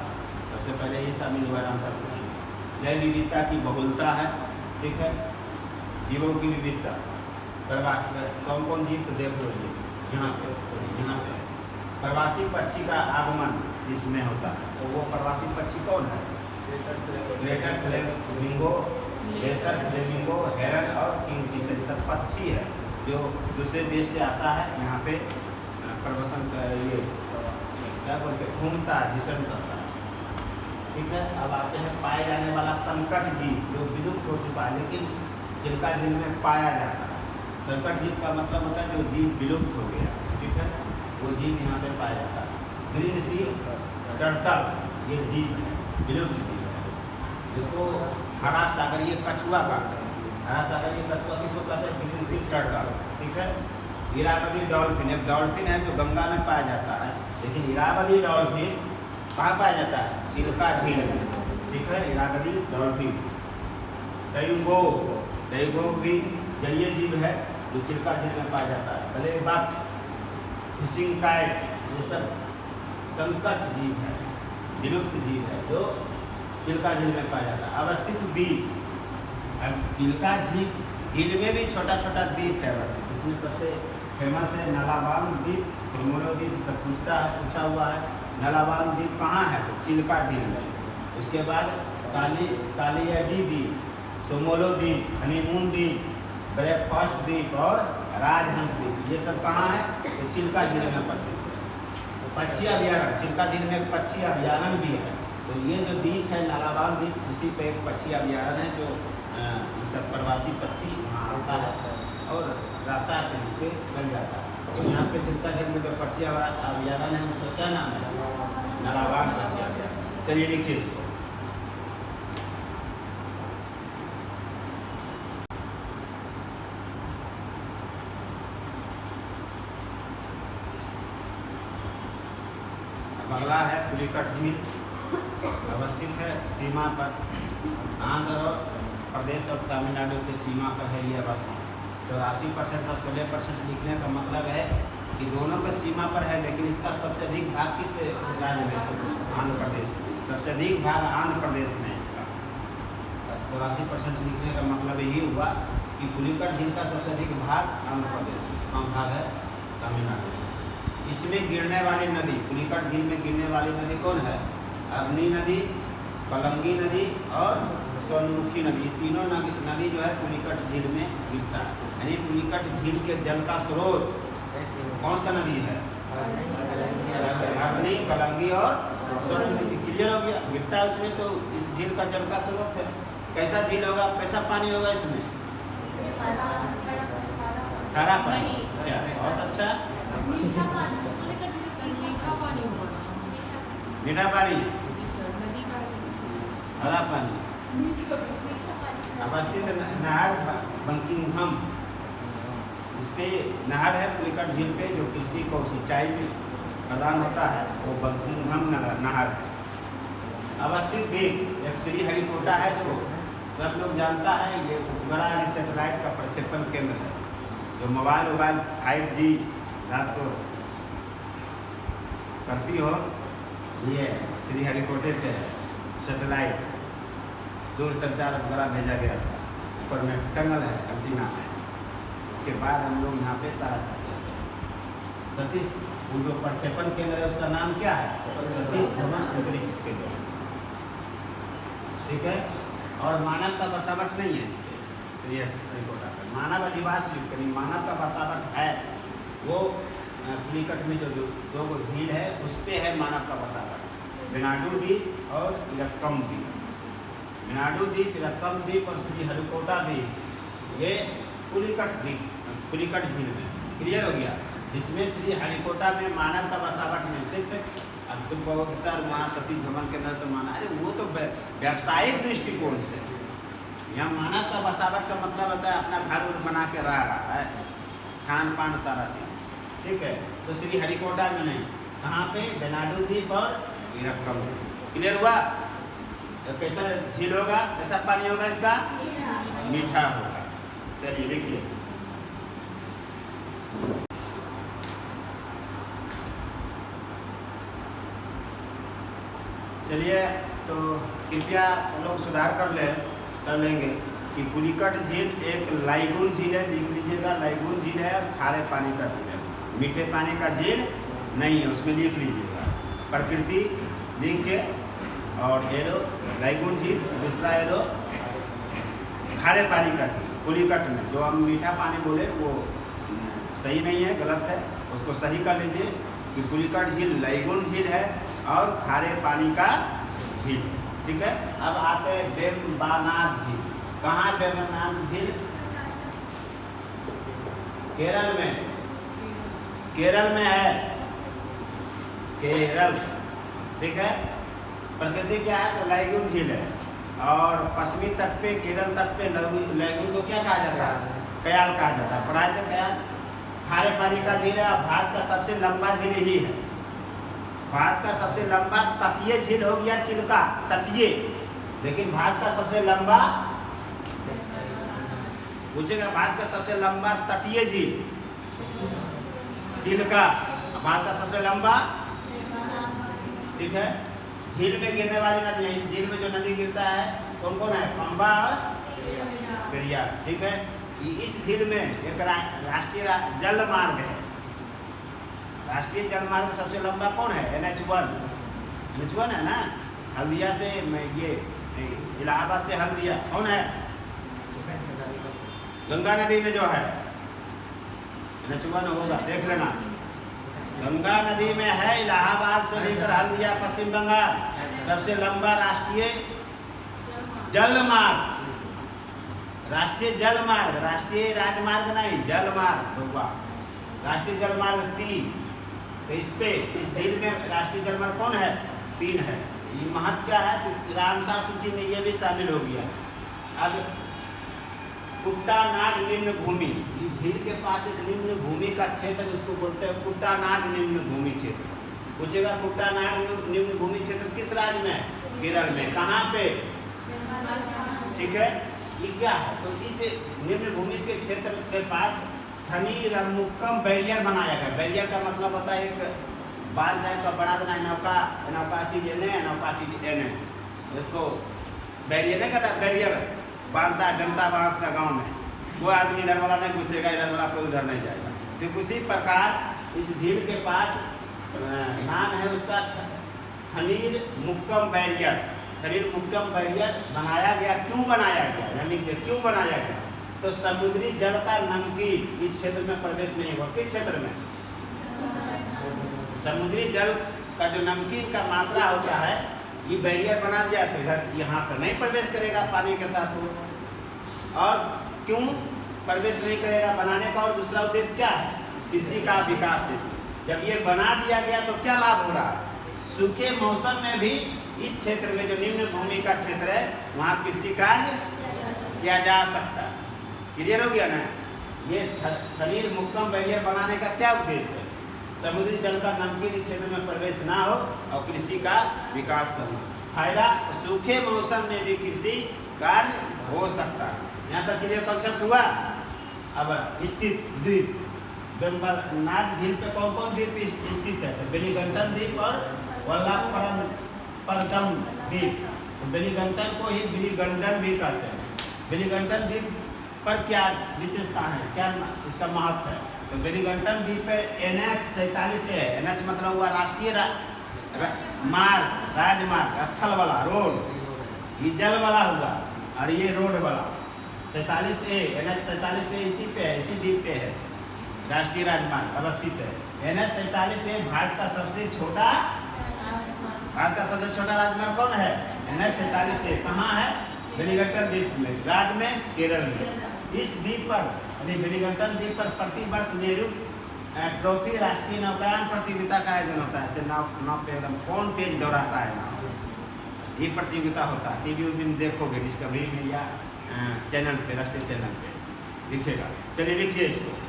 सबसे पहले ये शामिल हुआ रामसर सूची में। जैव विविधता की बहुलता है, ठीक है, जीवों की विविधता। कौन कौन जीव तो देख लो यहाँ पे प्रवासी पक्षी का आगमन इसमें होता है। तो वो प्रवासी पक्षी कौन है? ग्रेटर फ्लेमिंगो, लेसर फ्लेमिंगो, हेरन और किंगफिशर सब पक्षी है जो दूसरे देश से आता है यहाँ पे प्रवसन ये क्या बोलते घूमता है, विचरण करता है, ठीक है। अब आते हैं पाए जाने वाला संकट जीव जो विलुप्त हो चुका है लेकिन चिल्का झील में पाया जाता है। संकट जीव का मतलब होता है जो जीव विलुप्त हो गया, ठीक है, वो जीव यहाँ पे पाया जाता है। ग्रीन सी टर्टल ये जीव विलुप्त जीव है, इसको हरा सागरीय कछुआ कहते हैं। हरा सागरीय कछुआ किसको कहते हैं? ग्रीन सी टर्टल, ठीक है। इरावदी डॉल्फिन, एक डॉल्फिन है जो गंगा में पाया जाता है, लेकिन इरावदी डॉल्फिन कहाँ पाया जाता है? चिल्का झील में, ठीक है, इरावदी डॉल्फिन। टैगो भी जलीय जीव है जो चिल्का झील में पाया जाता है। ब्लैक बक, फिशिंग काइट, ये सब संकट जीव है, विलुप्त जीव है जो चिल्का झील में पाया जाता है। अवस्थित द्वीप, अब चिल्का झील में भी छोटा छोटा द्वीप है अवस्थित। इसमें सबसे फेमस है नलाबाम द्वीप, सोमोलो द्वीप, सब पूछा हुआ है। नलाबाम द्वीप कहाँ है? तो चिल्का झील में। उसके बाद कालियाडी द्वीप, सोमोलो द्वीप, हनीमून द्वीप, ब्रेकफास्ट द्वीप और राजहंस द्वीप, ये सब कहाँ है? तो चिल्का झील में उपस्थित है। पक्षी अभ्यारण्य, चिल्का झील में एक पक्षी अभ्यारण्य भी है। तो ये जो द्वीप है नलाबाम द्वीप, उसी पे एक पक्षी अभ्यारण्य है जो सब प्रवासी पक्षी वहाँ आता है और रहता है, के चल जाता है। तो यहाँ पे चिल्का झील में जो पक्षी अभ्यारण्य है उसका क्या नाम है? नलाबाम पक्षी अभ्यारण्य। चलिए लिखिए इसको। अगला है पुलिकट झील, अवस्थित है सीमा पर आंध्र प्रदेश और तमिलनाडु की सीमा पर है ये अवस्थित। 84% और 16% लिखने का मतलब है कि दोनों का सीमा पर है, लेकिन इसका सबसे अधिक भाग किस राज्य में? आंध्र प्रदेश। सबसे अधिक भाग आंध्र प्रदेश में है इसका। 84% लिखने का मतलब यही हुआ कि पुलिकट झील का सबसे अधिक भाग आंध्र प्रदेश में, कम भाग है तमिलनाडु। इसमें गिरने वाली नदी, पुलिकट झील में गिरने वाली नदी कौन है? अग्नि नदी, कलंगी नदी और सोनमुखी नदी। तीनों नदी जो है पुलिकट झील में गिरता है। यानी पुलिकट झील के जल का स्रोत कौन सा नदी है? अग्नि, कलंगी और सोनमुखी। क्लियर हो गया? गिरता है उसमें, तो इस झील का जल का स्रोत है। कैसा झील होगा, कैसा पानी होगा इसमें? खारा पानी। क्या बहुत अच्छा, मीठा पानी, हरा पानी। अवस्थित नहर बंकिंघम, इस पे नहर है पुलिकट झील पे जो कृषि को सिंचाई में प्रदान होता है, वो बंकिंघम नहर है। अवस्थित द्वीप एक श्रीहरिकोटा है जो सब लोग जानता है, ये उपग्रह यानी सेटेलाइट का प्रक्षेपण केंद्र है। जो मोबाइल 5G रात को करती हो, ये श्रीहरिकोटे पे है सेटेलाइट, दूरसंचार उपग्रह भेजा गया था। ऊपर में टनल है, एंटीना है। उसके बाद हम लोग यहाँ पे सारा सतीश, वो जो प्रक्षेपण केंद्र है उसका नाम क्या है? सतीश धवन अंतरिक्ष केंद्र, ठीक है। और मानव का बसावट नहीं है इसके श्रीहरिकोटा पर, मानव अधिवास युक्त नहीं, मानव का बसावट है वो पुलिकट में जो दो झील है उस पे है मानव का बसावट। वेनाडु द्वीप और इलक्कम द्वीप, वेनाडु द्वीप, इलक्कम द्वीप और श्रीहरिकोटा द्वीप, ये पुलिकट झील में। क्लियर हो गया? जिसमें श्री हरिकोटा में मानव का बसावट नहीं सिर्फ। अब तुम कहो कि सर वहाँ सती भवन के अंदर तो माना, अरे वो तो व्यावसायिक दृष्टिकोण से। यहाँ मानव का बसावट का मतलब होता है अपना घर उर बना के रह रहा है, खान पान सारा चीज, ठीक है। तो श्री हरिकोटा में नहीं, कहाँ पे? बेनाडू द्वीप और इरक्कम। क्लियर हुआ? तो कैसा झील होगा, कैसा पानी होगा इसका? मीठा होगा। चलिए लिखिए। चलिए तो कृपया लोग सुधार कर लेंगे कि पुलिकट झील एक लाइगुन झील है, लिख लीजिएगा। लाइगुन झील है और खारे पानी का झील है, मीठे पानी का झील नहीं है, उसमें लिख लीजिएगा। प्रकृति लिख के और एरो लाइगुन झील, दूसरा एरो खारे पानी का झील। पुलिकट में जो हम मीठा पानी बोले वो सही नहीं है, गलत है, उसको सही कर लीजिए कि पुलिकट झील लाइगुन झील है और खारे पानी का झील, ठीक है। अब आते हैं वेम्बनाड झील। कहाँ वेम्बनाड झील? केरल में, केरल में है, केरल, ठीक है। प्रकृति क्या है? तो लाइगुन झील है और पश्चिमी तट पे, केरल तट पे लाइगुन को क्या कहा जाता है? कयाल कहा जाता है। पढ़ाए थे कयाल। खारे पानी का झील है और भारत का सबसे लंबा झील ही है। भारत का सबसे लंबा तटीय झील हो गया चिल्का, तटीय, लेकिन भारत का सबसे लंबा पूछेगा, भारत का सबसे लंबा तटीय झील चिल्का, भारत का सबसे लंबा, ठीक है। झील में गिरने वाली नदियाँ, इस झील में जो नदी गिरता है कौन कौन है? पंबा और पेरियार, ठीक है। इस झील में एक राष्ट्रीय जल मार्ग है। राष्ट्रीय जल मार्ग सबसे लंबा कौन है? NH1 है ना, हल्दिया से ये इलाहाबाद से हल्दिया, कौन है? गंगा नदी में जो है NH1 होगा, देख लेना। गंगा नदी में है, इलाहाबाद से लेकर हल्दिया, पश्चिम बंगाल, सबसे लंबा राष्ट्रीय जल मार्ग। राष्ट्रीय जल मार्ग, राष्ट्रीय राजमार्ग नहीं, जल मार्ग होगा। राष्ट्रीय जल मार्ग 3। तो इस पे, इस झील में राष्ट्रीय जल मार्ग कौन है? 3 है। ये महत्व क्या है? तो रामसर सूची में ये भी शामिल हो गया। अब कुट्टानाड निम्न भूमि, झील के पास एक निम्न भूमि का क्षेत्र, उसको बोलते हैं कुट्टानाड निम्न भूमि क्षेत्र। पूछेगा कुट्टानाड निम्न भूमि क्षेत्र किस राज्य में? केरल में। कहाँ पे? ठीक है। ये क्या है? तो इस निम्न भूमि के क्षेत्र के पास थनीरमुक्कम बैरियर बनाया गया। बैरियर का मतलब होता है एक बाल टाइप का बना देना, नौका चीज एने, नौका चीज एने, इसको बैरियर नहीं कहता, बैरियर बांधता है डंडा बांस का गांव में, वो आदमी इधर वाला नहीं घुसेगा, इधर वाला कोई उधर नहीं जाएगा। तो उसी प्रकार इस झील के पास नाम है उसका थनीरमुक्कम बैरियर। थनीरमुक्कम बैरियर बनाया गया। क्यों बनाया गया? यानी क्यों बनाया गया? तो समुद्री जल का नमकीन इस क्षेत्र में प्रवेश नहीं हुआ। किस क्षेत्र में? समुद्री जल का जो नमकीन का मात्रा होता है, ये बैरियर बना दिया तो इधर यहाँ पर नहीं प्रवेश करेगा पानी के साथ वो। और क्यों प्रवेश नहीं करेगा? बनाने का और दूसरा उद्देश्य क्या है? कृषि का विकास। जब ये बना दिया गया तो क्या लाभ हो रहा है? सूखे मौसम में भी इस क्षेत्र में जो निम्न भूमि का क्षेत्र है वहाँ कृषि कार्य किया जा सकता है। क्लियर हो गया ना? ये थनीरमुक्कम बैरियर बनाने का क्या उद्देश्य है? समुद्री जल का नमकीन क्षेत्र में प्रवेश ना हो और कृषि का विकास करना। फायदा? सूखे मौसम में भी कृषि कार्य हो सकता है। यहाँ तक क्लियर कॉन्सेप्ट हुआ? अब स्थित द्वीप, वेम्बनाड झील पे कौन कौन द्वीप स्थित है? तो बेलीगंटन द्वीप और वल्लापरदम द्वीप। तो बेलीगंटन को ही बेलीगंडन भी कहते हैं। बेलीगंटन द्वीप पर क्या विशेषता है, क्या इसका महत्व है? तो बेलीगंटन द्वीप पे NH47 है। NH मतलब हुआ राष्ट्रीय मार्ग, राजमार्ग, स्थल वाला रोड, ये जल वाला हुआ और ये रोड वाला 47A, NH47A इसी पे है, इसी द्वीप पे है, राष्ट्रीय राजमार्ग अवस्थित है। NH47A भारत का सबसे छोटा राजमार्ग कौन है? NH47A कहाँ है? बेलीगंटन द्वीप में, राज्य में केरल में। इस द्वीप पर यानी बेलीगंटन द्वीप पर प्रतिवर्ष नेहरू ट्रॉफी राष्ट्रीय नौकायन प्रतियोगिता का आयोजन होता है। ऐसे नाव पे एकदम कौन तेज दौड़ाता है नाव, ये प्रतियोगिता होता है। टीवी उवी में देखोगे, डिस्कवरी में या चैनल पे, राष्ट्रीय चैनल पे दिखेगा। चलिए लिखिए इसको।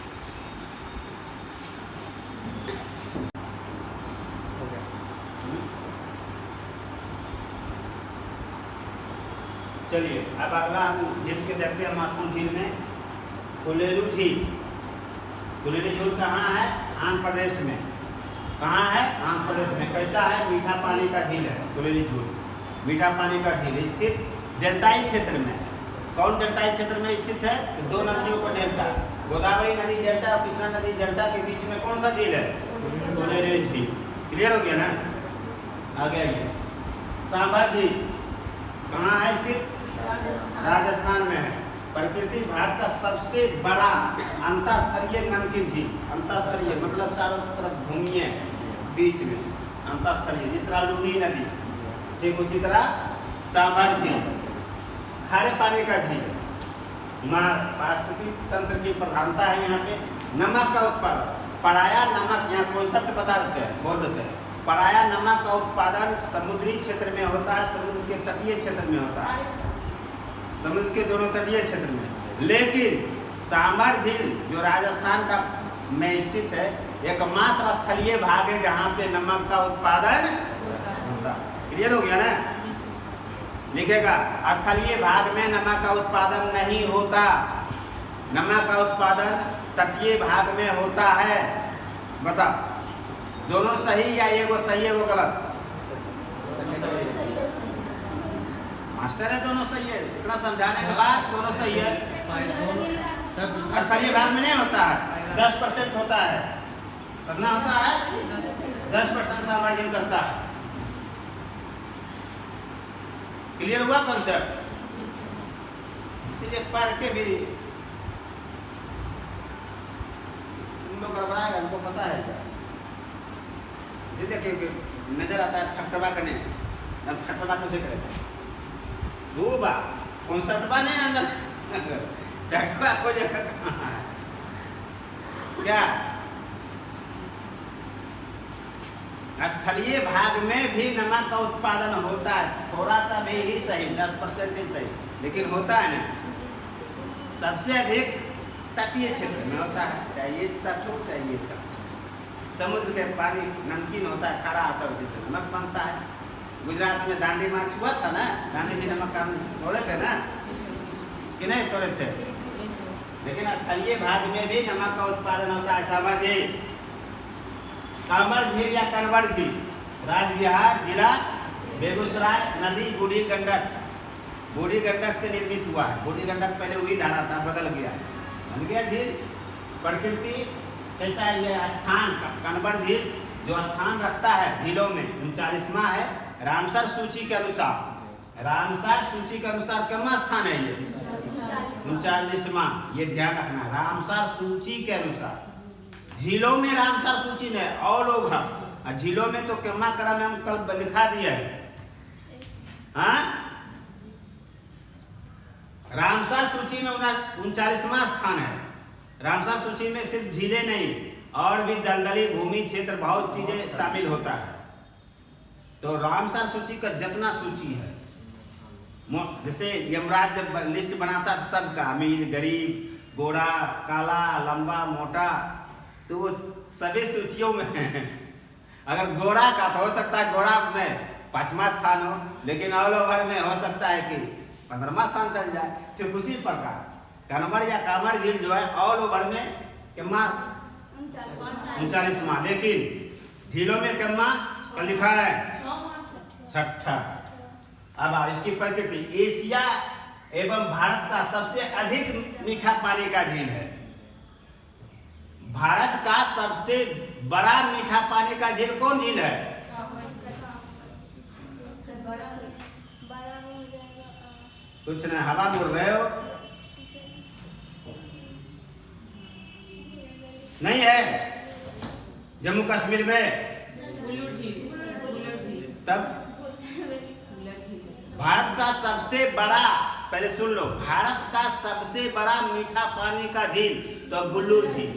चलिए अब अगला हम झील के देखते हैं। महत्वपूर्ण झील में कोलेरू झील। कोलेरू झील कहाँ है? आंध्र प्रदेश में। कहाँ है? आंध्र प्रदेश में। कैसा है? मीठा पानी का झील है कोलेरू झील। मीठा पानी का झील स्थित डेल्टाई क्षेत्र में। कौन डेल्टाई क्षेत्र में स्थित है? दो नदियों का डेल्टा, गोदावरी नदी डेल्टा और कृष्णा नदी डेल्टा के बीच में कौन सा झील है? कोलेरू झील। क्लियर हो गया ना? आगे आइए। सांभर झील कहाँ है स्थित? राजस्थान में है। प्रकृति भारत का सबसे बड़ा अंतरस्थलीय नमकीन झील। अंतरस्थलीय मतलब चारों तरफ भूमि है, बीच में अंतरस्थलीय। जिस तरह लूनी नदी, ठीक उसी तरह सांभर झील खारे पानी का झील है। पारिस्थितिक तंत्र की प्रधानता है यहाँ पे। नमक का उत्पादन, पराया नमक, यहाँ कॉन्सेप्ट बता देते हैं, बोल देते हैं। पराया नमक का उत्पादन समुद्री क्षेत्र में होता है, समुद्र के तटीय क्षेत्र में होता है, समुद्र के दोनों तटीय क्षेत्र में। लेकिन सांभर झील जो राजस्थान का में स्थित है, एकमात्र स्थलीय भाग है जहाँ पे नमक का उत्पादन होता है। क्लियर हो गया ना? लिखेगा स्थलीय भाग में नमक का उत्पादन नहीं होता। नमक का उत्पादन तटीय भाग में होता है। बता, दोनों सही या ये वो सही है वो गलत? मास्टर है, दोनों सही है। इतना समझाने के बाद दोनों सही है। स्थलीय भाग में नहीं होता है, 10% होता है। कितना होता है? 10% सांभर झील करता है। क्लियर हुआ कॉन्सेप्ट? चलिए पढ़ के भी तुम लोग गड़बड़ाएगा, हमको पता है क्या। इसीलिए क्योंकि नजर आता है फटवा करने, अब फटवा कैसे करेगा? दो बार कॉन्सेप्ट बा नहीं अंदर फटवा को जगह कहाँ है क्या? स्थलीय भाग में भी नमक का उत्पादन होता है, थोड़ा सा भी ही सही, 10% ही सही, लेकिन होता है ना। सबसे अधिक तटीय क्षेत्र में होता है, चाहे इस तट हो चाहे ये तट। समुद्र के पानी नमकीन होता है, खारा होता है, उसी से नमक बनता है। गुजरात में दांडी मार्च हुआ था ना, गांधी जी नमक कानून तोड़े थे ना, कि नहीं तोड़े थे? लेकिन स्थलीय भाग में भी नमक का उत्पादन होता है। सांभर झील, कांवर झील या कनवर झील राज्य बिहार, जिला बेगूसराय, नदी बूढ़ी गंडक। बूढ़ी गंडक से निर्मित हुआ है। बूढ़ी गंडक पहले वही धारा था, बदल गया, बन गया झील। प्रकृति कैसा है ये स्थान? कनवर झील जो स्थान रखता है झीलों में 39वां है रामसर सूची के अनुसार। रामसर सूची के अनुसार कितना स्थान है ये? 39वां। ये ध्यान रखना, रामसर सूची के अनुसार। झीलों में रामसर सूची ने ऑल ओवर, झीलों में तो कितना क्रम में हम कल लिखा दिया है। हाँ, रामसर सूची में 39वां स्थान है। रामसर सूची में सिर्फ झीलें नहीं और भी दलदली भूमि क्षेत्र बहुत चीजें शामिल होता है। तो रामसर सूची का जितना सूची है, जैसे यमराज जब लिस्ट बनाता है सबका, अमीर गरीब, गोरा काला लंबा मोटा, तो वो सभी सूचियों में अगर गोरा का तो हो सकता है गोरा में 5वां स्थान हो, लेकिन ऑल ओवर में हो सकता है कि 15वां स्थान चल जाए। ठीक उसी प्रकार कनवर या कांवर झील जो है ऑल ओवर में कितना? 39वां। लेकिन झीलों में कितना लिखा है? 6ठा। अब इसकी प्रकृति एशिया एवं भारत का सबसे अधिक मीठा पानी का झील है। भारत का सबसे बड़ा मीठा पानी का झील कौन झील है? कुछ नहीं, हवा बोल रहे हो? नहीं है जम्मू कश्मीर में? तब भारत का सबसे बड़ा, पहले सुन लो, भारत का सबसे बड़ा मीठा पानी का झील तो बुल्लू झील।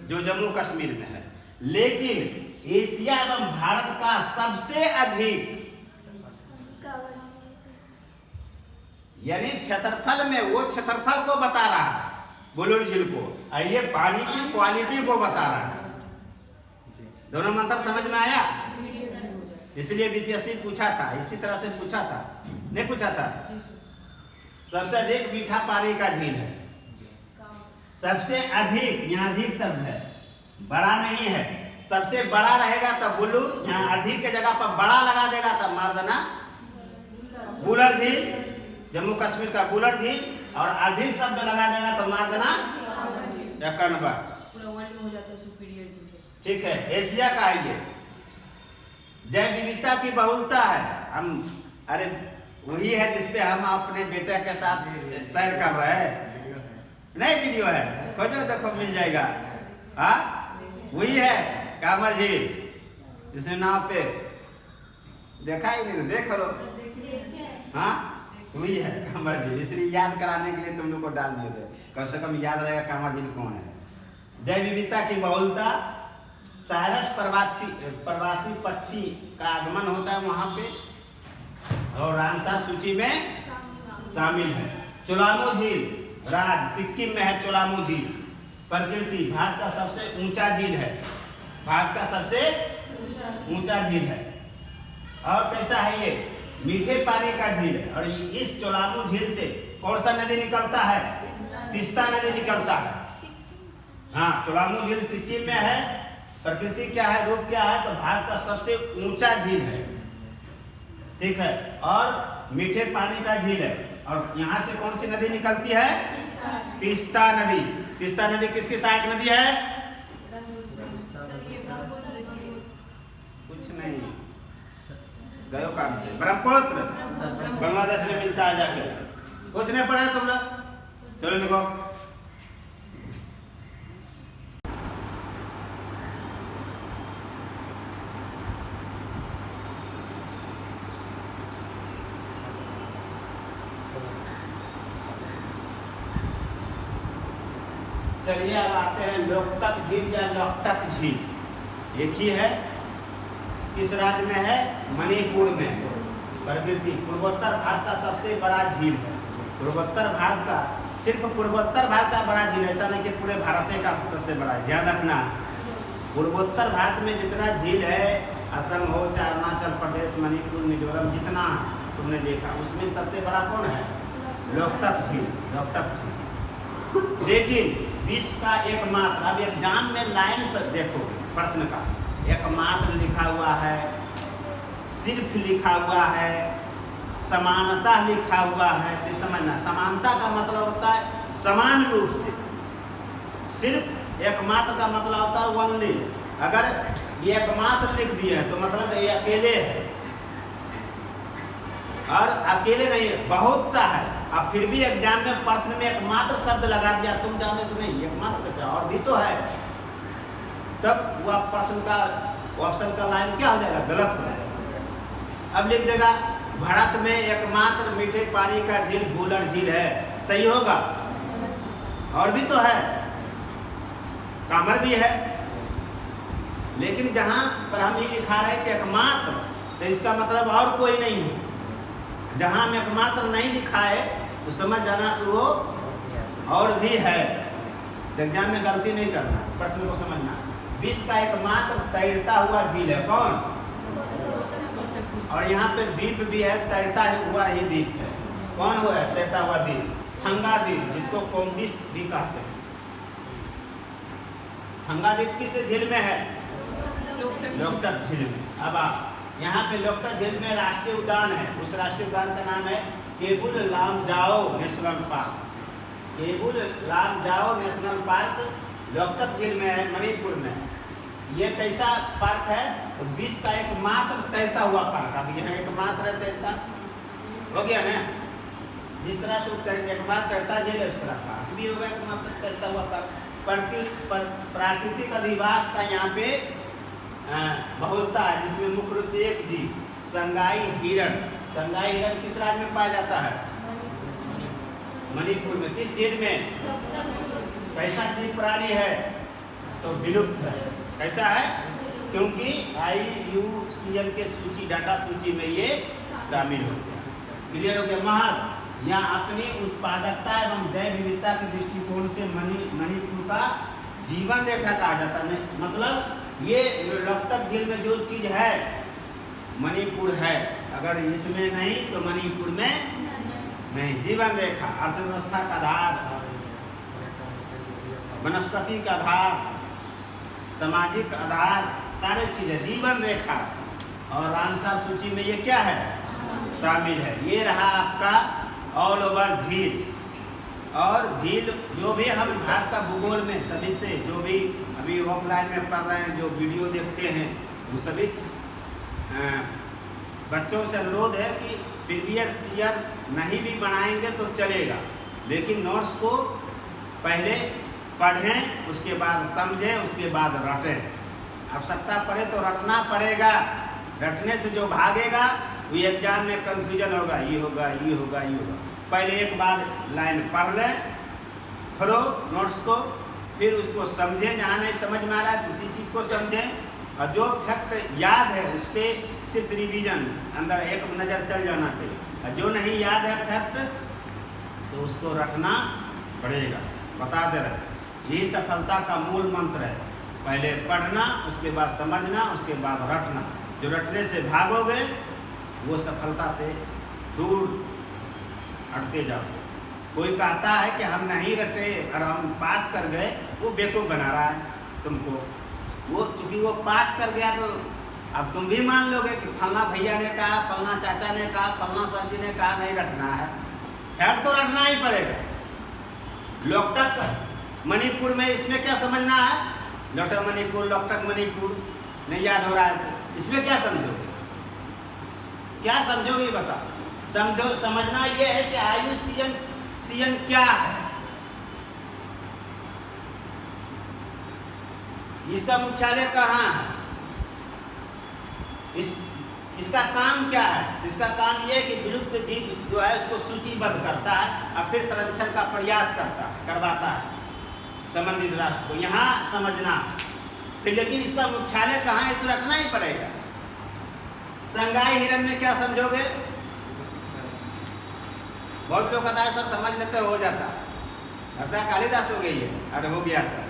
जो जम्मू कश्मीर में है। लेकिन एशिया एवं भारत का सबसे अधिक यानी क्षेत्रफल में वो क्षेत्रफल को बता रहा है, बुलुर झील को, और ये पानी की क्वालिटी को बता रहा है। दोनों मंत्र समझ में आया? इसलिए बीपीएससी पूछा था, इसी तरह से पूछा था, नहीं पूछा था? सबसे अधिक मीठा पानी का झील है, सबसे अधिक, यहाँ अधिक शब्द है, बड़ा नहीं है। सबसे बड़ा रहेगा तो बुलुर, यहाँ अधिक के जगह पर बड़ा लगा देगा तो मार देना बुलर झील, जम्मू कश्मीर का बुलर झील, और अधिक शब्द लगा देगा तो मार देना एकनवा। पूरा वर्ल्ड में हो जाता है सुपीरियर झील। ठीक है, एशिया का है ये। जैव विविधता की बहुलता है। हम अरे वही है जिसपे हम अपने बेटे के साथ सैर कर रहे हैं, नहीं वीडियो है, खोजो देखो मिल जाएगा। हाँ वही है कामर झील, जिसमें नाव पे देखा ही नहीं, देख लो। हाँ वही है कामर झील, इसलिए याद कराने के लिए तुम लोग को डाल दिए थे, कम से कम याद रहेगा कामर झील कौन है। जैव विविधता की बहुलता, साइरस प्रवासी पक्षी का आगमन होता है वहां पे, और रामसर सूची में शामिल है। चोलामो झील, राज्य सिक्किम में है चोलामो झील। प्रकृति, भारत का सबसे ऊंचा झील है, भारत का सबसे ऊंचा झील है। और कैसा है ये? मीठे पानी का झील है। और इस चोलामो झील से कौन सा नदी निकलता है? तीस्ता नदी निकलता है। हाँ, चोलामो झील सिक्किम में है। प्रकृति क्या है, रूप क्या है? तो भारत का सबसे ऊंचा झील है, ठीक है, और मीठे पानी का झील है। और यहाँ से कौन सी नदी निकलती है? तीस्ता नदी। तीस्ता नदी किसकी सहायक नदी है? कुछ नहीं, गयो काम से ब्रह्मपुत्र, बांग्लादेश में मिलता है जाके। कुछ नहीं पढ़ा तुम लोग? चलो लिखो। चलिए अब आते हैं लोकटक झील या लोकटक झील। एक ही है, किस राज्य में है? मणिपुर में। प्रकृति, पूर्वोत्तर भारत का सबसे बड़ा झील है। पूर्वोत्तर भारत का, सिर्फ पूर्वोत्तर भारत का बड़ा झील, ऐसा नहीं कि पूरे भारत का सबसे बड़ा है, ध्यान रखना। पूर्वोत्तर भारत में जितना झील है, असम हो चाहे अरुणाचल प्रदेश, मणिपुर, मिजोरम, जितना तुमने देखा, उसमें सबसे बड़ा कौन है? लोकटक झील, लोकटक झील। लेकिन विश्व का एकमात्र, अब एग्जाम में लाइन से देखो प्रश्न का, एकमात्र लिखा हुआ है, सिर्फ लिखा हुआ है, समानता लिखा हुआ है। तो समझना, समानता का मतलब होता है समान रूप से, सिर्फ एकमात्र का मतलब होता है ओनली। अगर ये एकमात्र लिख दिए हैं तो मतलब ये अकेले है, और अकेले नहीं है, बहुत सा है। अब फिर भी एग्जाम में प्रश्न में एकमात्र शब्द लगा दिया, तुम जाने तो नहीं एकमात्र कैसे, और भी तो है, तब वह प्रश्न का ऑप्शन का लाइन क्या हो जाएगा? गलत हो जाएगा। अब लिख देगा भारत में एकमात्र मीठे पानी का झील बुलर झील है, सही होगा? और भी तो है, कामर भी है, लेकिन जहां पर हम ये लिखा रहे हैं कि एकमात्र, तो इसका मतलब और कोई नहीं है। जहां में एकमात्र नहीं लिखा है तो समझ जाना कि वो और भी है। एग्जाम में गलती नहीं करना, प्रश्न को समझना। विश्व का एकमात्र तैरता हुआ झील है कौन? और यहाँ पे द्वीप भी है, तैरता हुआ ही द्वीप है। कौन हुआ है तैरता हुआ द्वीप? ठंगा द्वीप, जिसको कोमडिस भी कहते हैं। ठंगा द्वीप किस झील में है? लोकटक झील में। अब आप यहाँ पे लोकटक झील में राष्ट्रीय उद्यान है, उस राष्ट्रीय उद्यान का नाम है Keibul Lamjao National Park. Keibul Lamjao National Park Loktak झील में है, मणिपुर में। ये कैसा पार्क है? तो विश्व का एकमात्र तैरता हुआ पार्क। अब यहाँ एकमात्र है तैरता, हो गया ना? जिस तरह से एकमात्र तैरता झील है, उस तरह पार्क भी होगा एकमात्र तैरता हुआ पार्क। प्राकृतिक अधिवास का यहाँ पे बहुलता है, जिसमें मुख्य रूप से एक जीव संगाई हिरण। संगाई हिरण किस राज्य में पाया जाता है? मणिपुर में। किस झील में? कैसा जीव प्राणी है? तो विलुप्त है। कैसा है? क्योंकि IUCN के सूची डाटा सूची में ये शामिल हो गया। क्लियर हो गया? महत्व यहाँ अपनी उत्पादकता एवं जैव विविधता के दृष्टिकोण से मणिपुर का जीवन रेखा कहा जाता है। मतलब ये लोकटक झील में जो चीज है मणिपुर है, अगर इसमें नहीं तो मणिपुर में नहीं। जीवन रेखा अर्थव्यवस्था का आधार, वनस्पति का आधार, सामाजिक आधार, सारे चीजें जीवन रेखा। और रामसर सूची में ये क्या है? शामिल है। ये रहा आपका ऑल ओवर झील। और झील जो भी हम भारत का भूगोल में सभी से जो भी अभी ऑफलाइन में पढ़ रहे हैं, जो वीडियो देखते हैं, वो सभी बच्चों से अनुरोध है कि प्रीवियस ईयर नहीं भी बनाएंगे तो चलेगा, लेकिन नोट्स को पहले पढ़ें, उसके बाद समझें, उसके बाद रटें। आवश्यकता पड़े तो रटना पड़ेगा। रटने से जो भागेगा वो एग्जाम में कंफ्यूजन होगा, ये होगा, ये होगा, ये होगा। पहले एक बार लाइन पढ़ लें थोड़ा नोट्स को, फिर उसको समझें। जहाँ नहीं समझ में आ रहा है तो उसी चीज़ को समझें, और जो फैक्ट याद है उस पर सिर्फ रिवीजन अंदर एक नज़र चल जाना चाहिए। और जो नहीं याद है फैक्ट तो उसको रटना पड़ेगा। बता दे रहे यही सफलता का मूल मंत्र है। पहले पढ़ना, उसके बाद समझना, उसके बाद रटना। जो रटने से भागोगे वो सफलता से दूर हटते जाओ। कोई कहता है कि हम नहीं रटे और हम पास कर गए, वो बेवकूफ़ बना रहा है तुमको। वो चूँकि वो पास कर गया तो अब तुम भी मान लोगे कि फलना भैया ने कहा, फलना चाचा ने कहा, फलना सर जी ने कहा नहीं रटना है। फैक्ट तो रटना ही पड़ेगा। लोकटक मणिपुर में इसमें क्या समझना है? लोकटक मणिपुर, लोकटक मणिपुर नहीं याद हो रहा है तो इसमें क्या समझोगे? क्या समझोगे बताओ? समझो, समझना ये है कि IUCN क्या है, इसका मुख्यालय कहाँ है, इसका काम क्या है? इसका काम ये है कि विलुप्त जीव जो है उसको सूचीबद्ध करता है और फिर संरक्षण का प्रयास करवाता है संबंधित राष्ट्र को। यहाँ समझना फिर, लेकिन इसका मुख्यालय कहाँ है तो रखना ही पड़ेगा। संगाई हिरन में क्या समझोगे? बहुत लोग कहता है सर समझ लेते हो जाता, लगता है कालिदास हो गई है, अरे हो गया सर।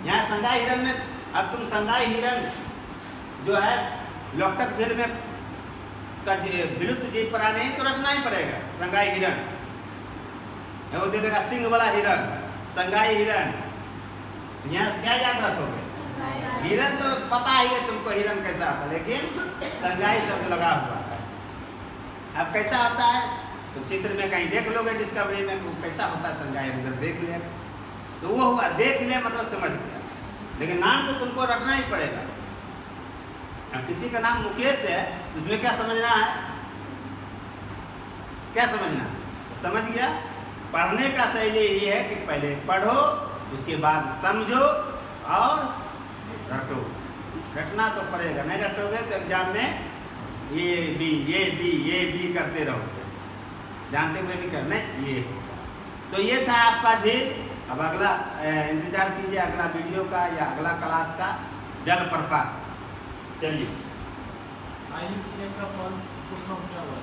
यहाँ संगाई हिरन में अब तुम संगाई हिरन जो है लोकटक झील में का विलुप्त जीव प्राणी है तो रखना ही पड़ेगा। संगाई हिरन वो दे देगा सिंह वाला हिरन, संगाई हिरन। तो यहाँ क्या याद रखोगे? हिरन तो पता ही है तुमको हिरन कैसा होता है, लेकिन संगाई शब्द लगा हुआ है। अब कैसा होता है तो चित्र में कहीं देख लोगे डिस्कवरी में तो कैसा होता है संगाई, उधर देख ले तो वो हुआ, देख ले मतलब समझ गया। लेकिन नाम तो तुमको रखना ही पड़ेगा। किसी का नाम मुकेश है, इसमें क्या समझना है? क्या समझना है? समझ गया? पढ़ने का शैली ये है कि पहले पढ़ो, उसके बाद समझो और रटो। रटना तो पड़ेगा, नहीं रटोगे तो एग्जाम में ये बी करते रहोगे, जानते हुए भी करना ये होगा। तो ये था आपका झील। अब अगला इंतजार कीजिए अगला वीडियो का या अगला क्लास का जलप्रपात। चलिए। IUCN का फॉर्म क्या हुआ?